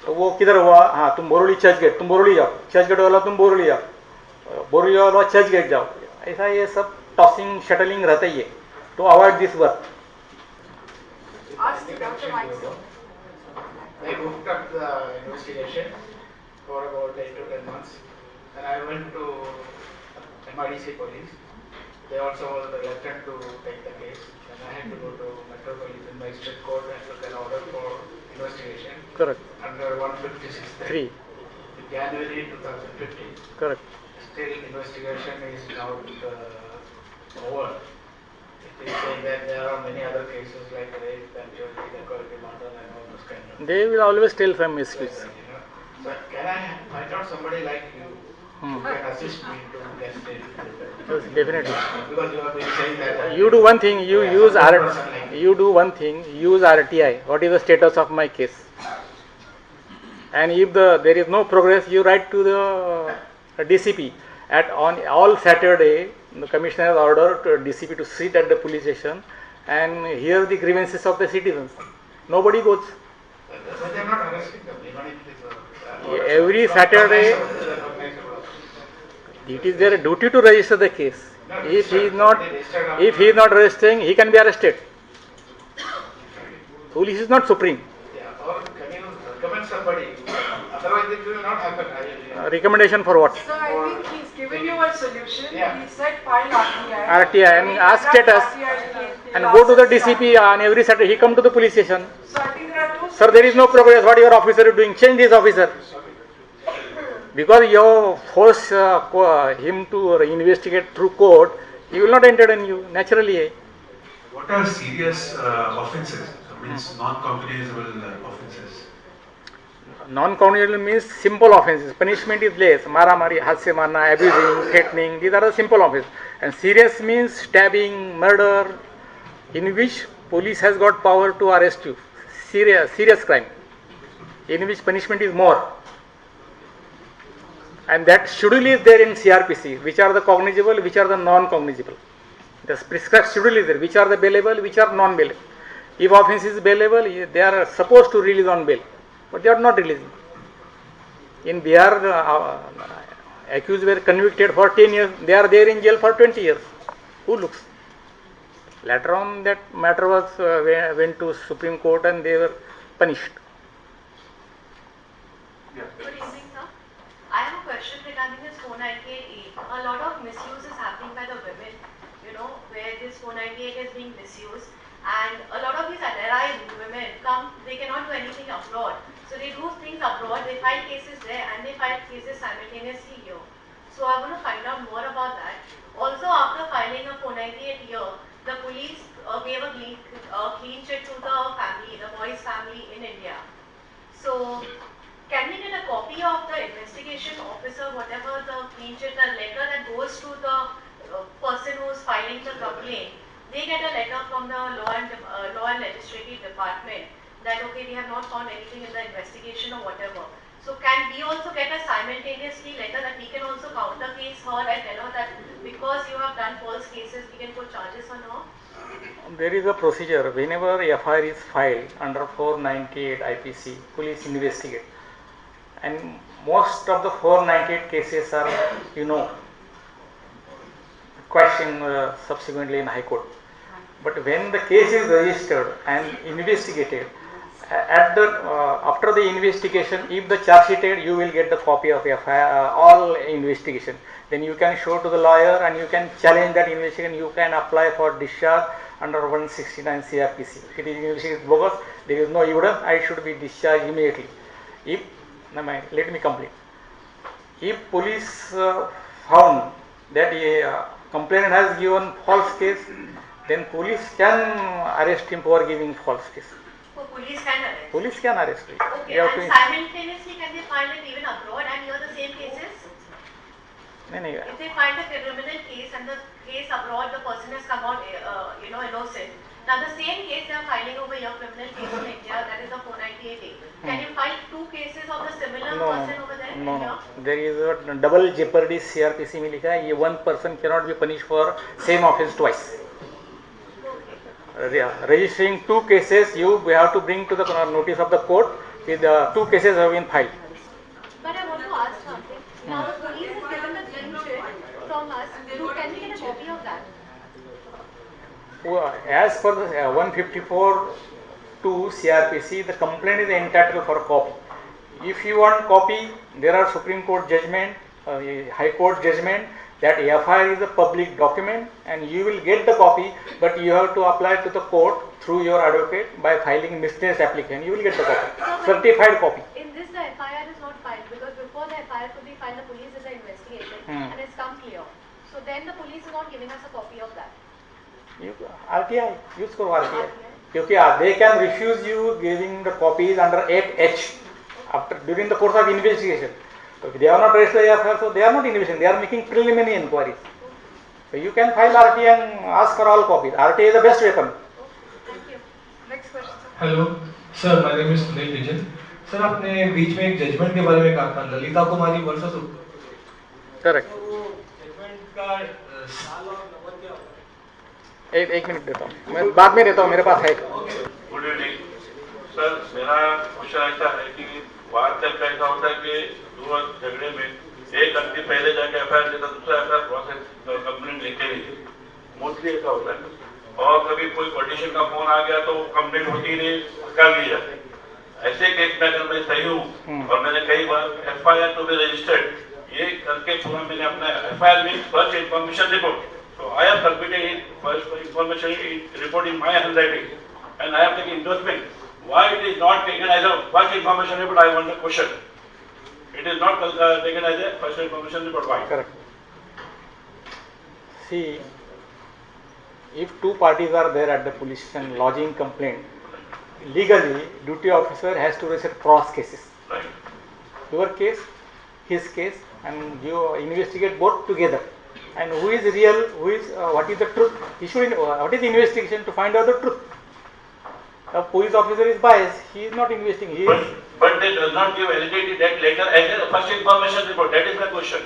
तो वो किधर हुआ? हाँ, तुम बोरोली चर्च गेट, तुम बोरोली जाओ, चर्च गेट वाला तुम बोरोली जाओ, बोरोली वाला चर्च गेट जाओ, ऐसा ये सब टॉसिंग शटलिंग रहता ही है to avoid this work. I booked up the investigation for about 8 to 10 months, and I went to MIDC police. They also were reluctant to take the case, and I had to go to Metropolitan Magistrate Court and took an order for investigation. Correct. Under 156(3). January 2015. Correct. Still, investigation is not over. It is saying that there are many other cases like rape, actually, equality murder, and all those kind of. They will always tell some excuse. So can I find out somebody like you who can assist me to get it? Yes, definitely. Because you have been saying that. You do one thing. You use use RTI. What is the status of my case? And if there is no progress, you write to the DCP. On all Saturday, the commissioner has ordered to DCP to sit at the police station and hear the grievances of the citizens. Nobody goes. But they are not arresting them. Even if it is Every Saturday, it is their duty to register the case. If he is not registering, he can be arrested. Police is not supreme. Yeah, or can you recommend somebody? Otherwise, it will not happen. Recommendation for what? So I think he's given you a solution. Yeah. He said file RTI. RTI and ask status and go to the DCP on every Saturday. He come to the police station. So I think there are two. Sir, there is no progress. What your officer is doing? Change this officer. Because you force him to investigate through court, he will not enter in you naturally. What are serious offences? Means non-cognizable offences. Non-cognizable means simple offences. Punishment is less. Mara mari, hath se marna, abusing, threatening. These are the simple offences. And serious means stabbing, murder, in which police has got power to arrest you. Serious crime, in which punishment is more. And that schedule is there in CRPC. Which are the cognizable, which are the non-cognizable. The prescribed schedule is there. Which are the bailable, which are non-bailable. If offence is bailable, they are supposed to release on bail, but they are not releasing. In Bihar, accused were convicted for 10 years. They are there in jail for 20 years. Who looks? Later on, that matter was went to Supreme Court and they were punished. Good evening, sir. I have a question regarding this 498. A lot of misuse is happening by the women, where this 498 is being misused. And a lot of these NRI women come, they cannot do anything abroad. So they do things abroad, they file cases there and they file cases simultaneously here. So I want to find out more about that. Also, after filing a 498 here, the police gave a clean chit to the family, the boy's family in India. So can we get a copy of the investigation officer, whatever the clean chit, a letter that goes to the person who is filing the complaint? They get a letter from the law and legislative department that okay, we have not found anything in the investigation or whatever. So can we also get a simultaneously letter that we can also counter case her and tell her that because you have done false cases, we can put charges on her? There is a procedure. Whenever FIR is filed under 498 IPC, police investigate. And most of the 498 cases are, questioned subsequently in High Court. But when the case is registered and investigated, after the investigation, if the charge sheeted, you will get the copy of FIR, all investigation. Then you can show to the lawyer and you can challenge that investigation. You can apply for discharge under 169 CRPC. It is investigation bogus. There is no evidence. I should be discharged immediately. Let me complete. If police found that a complainant has given false case, then police can arrest him for giving false case. So police can arrest? Police can arrest him. Okay, and simultaneously can they find it even abroad and hear the same cases? If they find a criminal case and the case abroad, the person has come out innocent. Now the same case they are filing over here, criminal case in India, that is the 498A. Can you file two cases of the similar person over there? No. There is a double jeopardy CRPC में लिखा है. One person cannot be punished for same offence twice. Registering two cases, you have to bring to the notice of the court with two cases have been filed. But I want to ask something. Now the police has given the clean sheet from us. Can we get a copy of that? As per the 154(2) CRPC, the complaint is entitled for a copy. If you want copy, there are Supreme Court judgment, High Court judgment that FIR is a public document and you will get the copy, but you have to apply to the court through your advocate by filing miscellaneous application. You will get the copy, certified copy. In this, the FIR is not filed because before the FIR could be filed, the police is investigating and it's come clear. So then the police is not giving us a copy of that. RTI, use karo RTI. Because they can refuse you giving the copies under 8H during the course of investigation. So if they are not registered FIR, so they are not investigating, they are making preliminary inquiries. So you can file RTI and ask for all copies. RTI is the best weapon. Thank you. Next question. Hello, sir. My name is Sunil Vijay. Sir, आपने बीच में एक judgement के बारे में कहा था, ललिता कुमारी versus correct. Judgement का साल और नंबर क्या होगा? एक मिनट देता हूँ, मैं बाद में देता हूँ, मेरे पास है. Good evening sir. मेरा क्वेश्चन ऐसा है कि बात तक ऐसा होता है कि दो झगड़े में एक आदमी पहले जाके FIR देता, दूसरा FIR प्रोसेस कंप्लेंट लेते नहीं. मोस्टली ऐसा होता है. और कभी कोई पटिशन का फोन आ गया तो कंप्लेंट होती नहीं, कर ली जाती. ऐसे केस में अगर मैं सही हूँ और मैंने कई बार FIR टू बी रजिस्टर्ड ये करके पूरा मैंने अपना FIR में first information report, so I have submitted it first information report in my handwriting and I have taken endorsement. Why it is not taken as a first information report? I want to question. It is not taken as a first information report. Why? Correct. See, if two parties are there at the police station lodging complaint, legally duty officer has to register cross cases. Right. Your case, his case, and you investigate both together. And who is real, what is the truth? What is the investigation to find out the truth? A police officer is biased, he is not investigating. But they does not give validity that letter as a first information report. That is my question.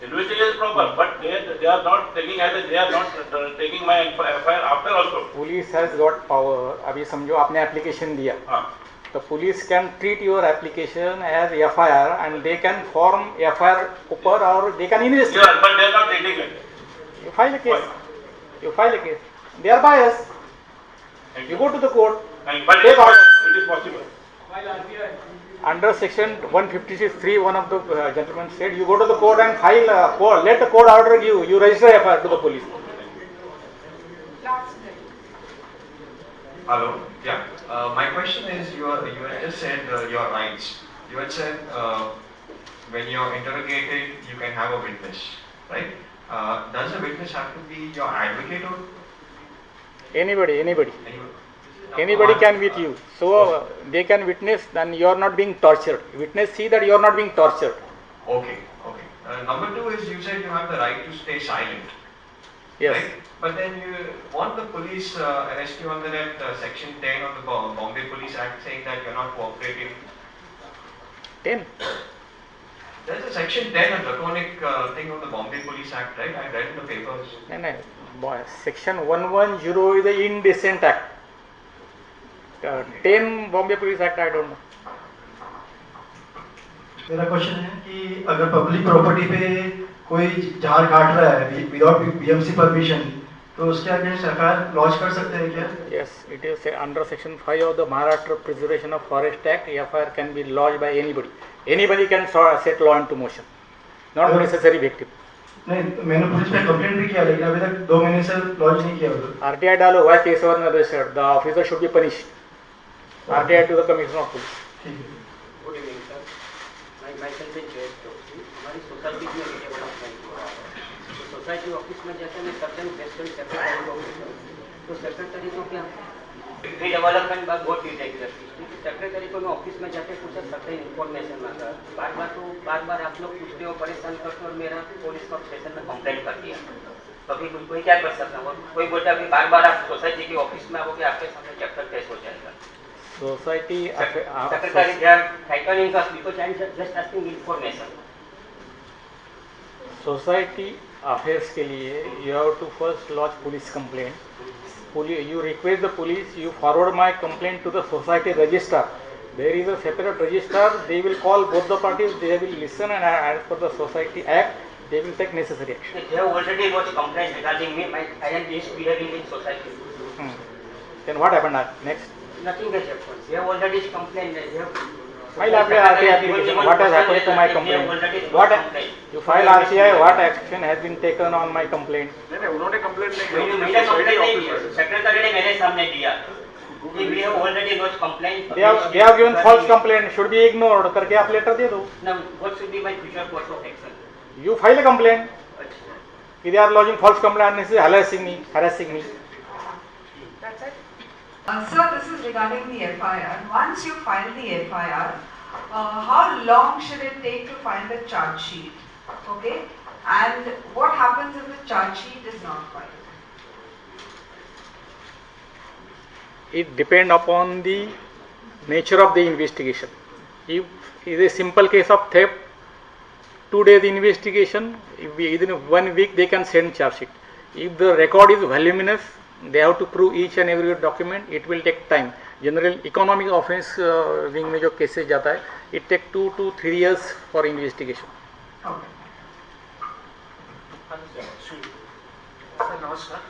Investigation is proper, but they are not taking taking my FIR after also. Police has got power. अभी समझो आपने application दिया. The police can treat your application as FIR and they can form FIR upper or they can investigate. Yeah, but they are not treating it. You file a case. They are biased. You go to the court. But it is possible. Under section 156(3), one of the gentlemen said, you go to the court and file let the court order you register FIR to the police. Hello. Yeah. My question is, you had just said your rights. You had said when you're interrogated, you can have a witness, right? Does the witness have to be your advocate or Anybody can with you. So they can witness, then you are not being tortured. Witness see that you are not being tortured. Okay. Okay. Number two is, you said you have the right to stay silent. Yes. Right? But then you want the police arrest you under that section 10 of the Bombay Police Act, saying that you're not cooperating. 10. There's a section 10, a draconic thing of the Bombay Police Act, right? I read in the papers. No. Section 110 is the indecent act. 10 Bombay Police Act, I don't know. मेरा question है कि अगर public property पे कोई झाड़ काट रहा है विदाउट बीएमसी परमिशन, तो उसके अगेंस्ट एफआईआर लॉन्च कर सकते हैं क्या? Yes, it is under section 5 of the Maharashtra Preservation of Forest Act. FIR can be lodged by anybody. Anybody can set law into motion, not necessary victim. नहीं, मैंने police में complaint भी किया, लेकिन अभी तक 2 महीने से लॉन्च नहीं किया उधर। RTI डालो, why case was not registered? The officer should be punished. RTI to the Commissioner of Police. Good evening sir, myself is Jay Choksi. हमारी सोसाइटी में डेवलपमेंट हो रहा है, तो सोसाइटी ऑफिस में जाते हैं सर्टन प्रेसिडेंट सेक्रेटरी ऑफिसर, तो सेक्रेटरी को क्या रिडेवलपमेंट बात बहुत डिटेल करती है, सेक्रेटरी को ऑफिस में जाते कुछ सर्टन इन्फॉर्मेशन आता है, बार बार आप लोग पूछते हो, परेशान करते हो, और मेरा पुलिस का स्टेशन में कंप्लेंट कर दिया, तो अभी कोई क्या कर सकता है? कोई बोलता है बार बार आप सोसाइटी की ऑफिस में आओगे, आपके सामने चैप्टर केस हो जाएगा। Society Secretary, they are tightening us because I am just asking information. Society affairs के लिए you have to first lodge police complaint. You request the police, you forward my complaint to the society registrar. There is a separate registrar. They will call both the parties. They will listen, and as per the Society Act, they will take necessary action. They have already lodged complaint regarding me. I am misbehaving in society. Then what happened next? Nothing has happened. They have already complained. They have file application. What has happened to my complaint? What you file RTI? What action has been taken on my complaint? नहीं, उन्होंने complaint नहीं की। मैंने complaint नहीं की। Secretary ने मेरे सामने दिया। We have already lodged complaint. They have given false complaint. Should be ignored. करके आप लेटर दे दो। Now, what should be my future course of action? You file a complaint. They are lodging false complaint. This is harassing me. That's it. Sir, this is regarding the FIR. Once you file the FIR, how long should it take to file the charge sheet? Okay? And what happens if the charge sheet is not filed? It depends upon the nature of the investigation. If it is a simple case of theft, 2 days investigation, within 1 week they can send charge sheet. If the record is voluminous, they have to prove each and every document. It will take time. General economic offense wing में जो cases जाता है, it take 2 to 3 years for investigation. Sir नमस्कार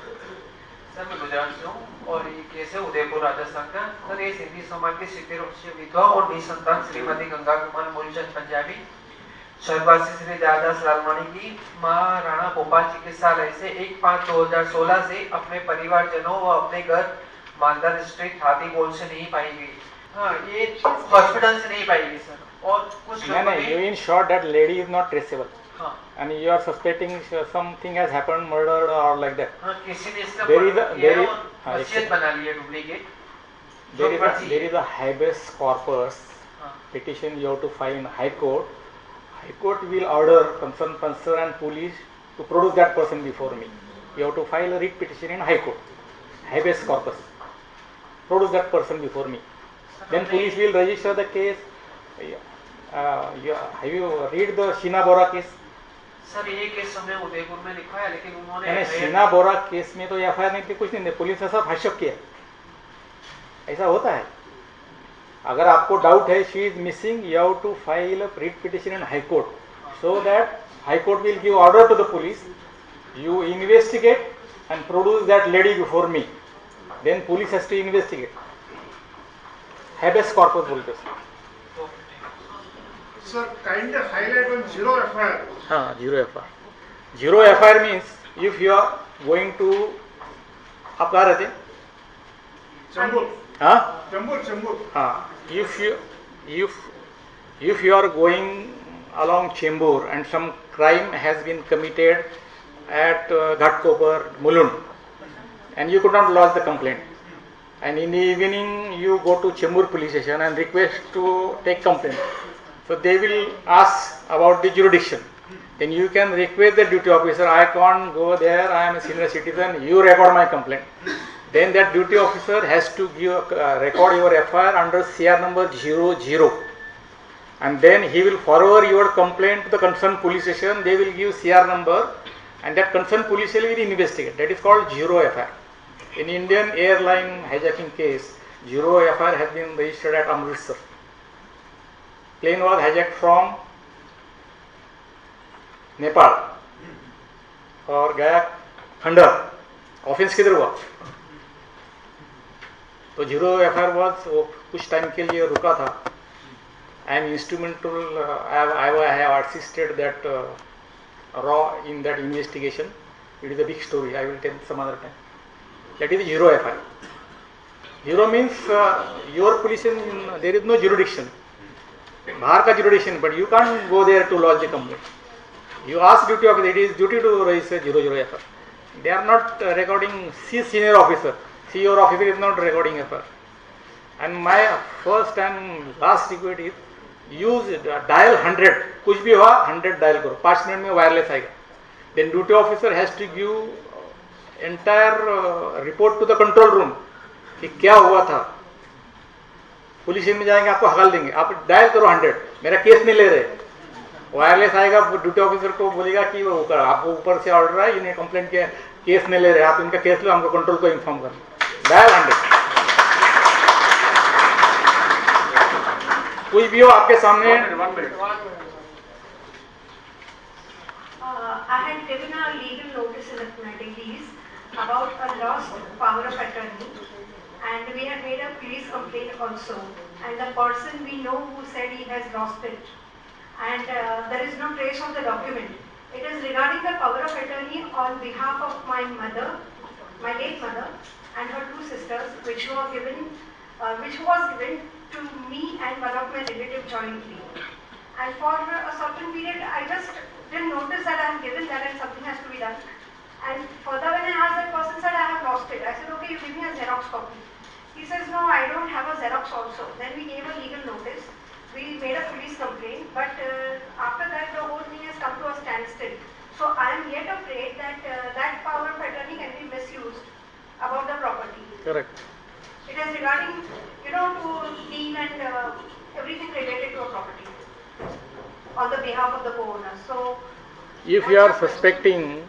sir, मैं गुजरात से हूँ और ये केस है उदयपुर राजस्थान का। सर ये सिंधी समाज की 70 वर्षीय विधवा और निसंतान श्रीमती गंगा कुमार मूलचंद पंजाबी स्वर्गवासी श्री दयादास लालवाणी की मां राणा भोपाल चिकित्सालय से 1/5/2016 से अपने परिवारजनों व अपने घर मालदा डिस्ट्रिक्ट हाथीबोल से नहीं पाई गई। हाँ, ये हॉस्पिटल से नहीं पाई गई सर। और कुछ you in short that lady is not traceable. हाँ, and you are suspecting something has happened, murder or like that. हाँ, किसी ने इसका वसीयत बना ली है duplicate. There is a habeas corpus petition you have to file in High Court. High Court will order concerned police to produce that person before me. You have to file a writ petition in High Court. Habeas corpus. Produce that person before me. Then police will register the case. Have you read the Sheena Bora case? Sir ये case हमने उदयपुर में लिखा है, लेकिन उन्होंने नहीं, शीना बोरा case में तो एफआईआर नहीं थी, कुछ नहीं, पुलिस ने सब हस्तक्षेप किया। ऐसा होता है। अगर आपको डाउट है she is missing, you have to file a writ petition in high court so that high court will give order to the police, you investigate and produce that lady before me, then police has to investigate. Habeas corpus बोलते हैं। Sir, kind of highlight on zero FIR. हाँ, zero FIR. Zero FIR means if you are going to, आप कहाँ रहते हैं? If you are going along Chembur and some crime has been committed at Ghatkopar, Mulund, and you could not lodge the complaint, and in the evening you go to Chembur police station and request to take complaint, so they will ask about the jurisdiction. Then you can request the duty officer, I can't go there, I am a senior citizen, you record my complaint. Then that duty officer has to give record your FIR under CR number 00, and then he will forward your complaint to the concerned police station. They will give CR number, and that concerned police station will investigate. That is called 0 FIR. In Indian airline hijacking case, 0 FIR has been registered at Amritsar. Plane was hijacked from Nepal और गया खंडर. Offence किधर हुआ? तो 0 FIR was वो कुछ time के लिए रुका था. I am instrumental. I have assisted that raw in that investigation. It is a big story. I will tell some other time. That is 0 FIR. 0 means your police there is no jurisdiction. बाहर का jurisdiction, but you can't go there to lodge the complaint. You ask duty officer, it is duty to register 00 FIR. They are not recording. Senior officer, senior officer is not recording FIR. And my first and last request is use dial 100. कुछ भी हुआ 100 dial करो. 5 minute में wireless आएगा. Then duty officer has to give entire report to the control room कि क्या हुआ था. पुलिस में जाएंगे, आपको हकाल देंगे, आप डायल करो 100. मेरा केस नहीं ले रहे. वायरलेस आएगा, ड्यूटी ऑफिसर को बोलेगा कि वो आपको ऊपर से ऑर्डर है, इन्हें कंप्लेंट किया, केस नहीं ले रहे, आप इनका केस लो, हमको कंट्रोल को इन्फॉर्म करो. डायल 100. कुछ भी हो आपके सामने. I had given a legal notice in Nightingales about a lost power of attorney, and we had made a police complaint also, and the person we know who said he has lost it, and there is no trace of the document. It is regarding the power of attorney on behalf of my mother, my late mother, and her 2 sisters, which was given to me and one of my relatives jointly. And for a certain period, I just didn't notice that I have given that and something has to be done. And further, when I asked, that person said I have lost it. I said, okay, you give me a Xerox copy. He says, no, I don't have a Xerox also. Then we gave a legal notice. We made a police complaint, but after that, the whole thing has come to a standstill. So I am yet afraid that that power of attorney can be misused about the property. Correct. It is regarding, to deal and everything related to a property on the behalf of the co-owner. So, if you are suspecting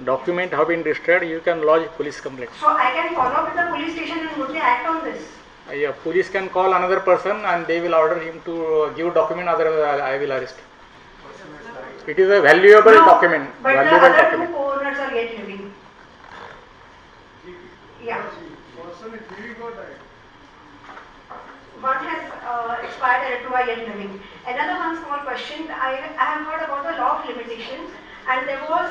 document have been destroyed, you can lodge police complaint. So I can follow up with the police station and would they act on this? Yeah, police can call another person and they will order him to give document, otherwise I will arrest. It is a valuable document. But valuable the other document. 2 co-owners are yet living. Yeah. One has expired and 2 are yet living. Another one small question. I have heard about the law of limitations, and there was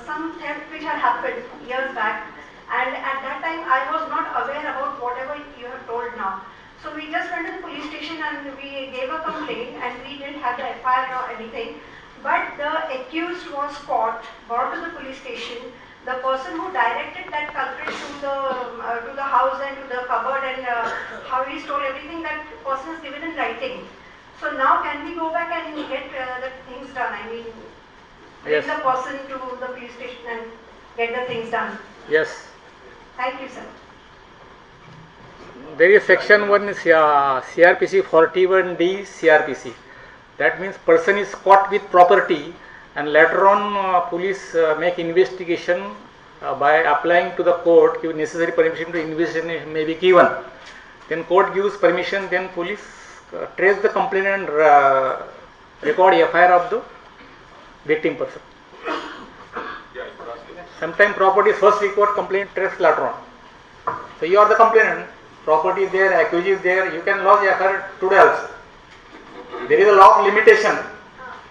some theft which had happened years back, and at that time I was not aware about whatever you have told now. So we just went to the police station and we gave a complaint, and we didn't have the FIR or anything. But the accused was caught, brought to the police station. The person who directed that culprit to the house and to the cupboard and how he stole everything, that person is given in writing. So now can we go back and get the things done? I mean, bring the person to the police station and get the things done. Yes. Thank you, sir. There is section 1 CRPC 41D CRPC. That means person is caught with property, and later on police make investigation by applying to the court, give necessary permission to investigation may be given. Then court gives permission, then police trace the complainant and record FIR of the victim person. Sometimes property is first record, complaint trace later on. So you are the complainant, property is there, accused is there, you can lodge FIR today also. There is a law of limitation,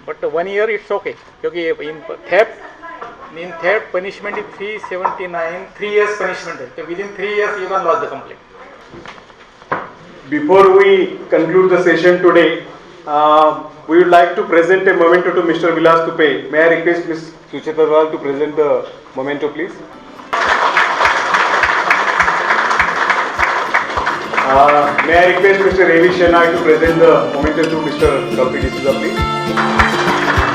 but 1 year it's okay. Because in theft punishment is 379, 3 years punishment. So within 3 years you can lodge the complaint. Before we conclude the session today, we would like to present a memento to Mr. Vilas Tupe. May I request Ms. Sucheta Agarwal to present the memento, please? May I request Mr. Ravi Shenoy to present the memento to Mr. Kalpi D'Souza, please?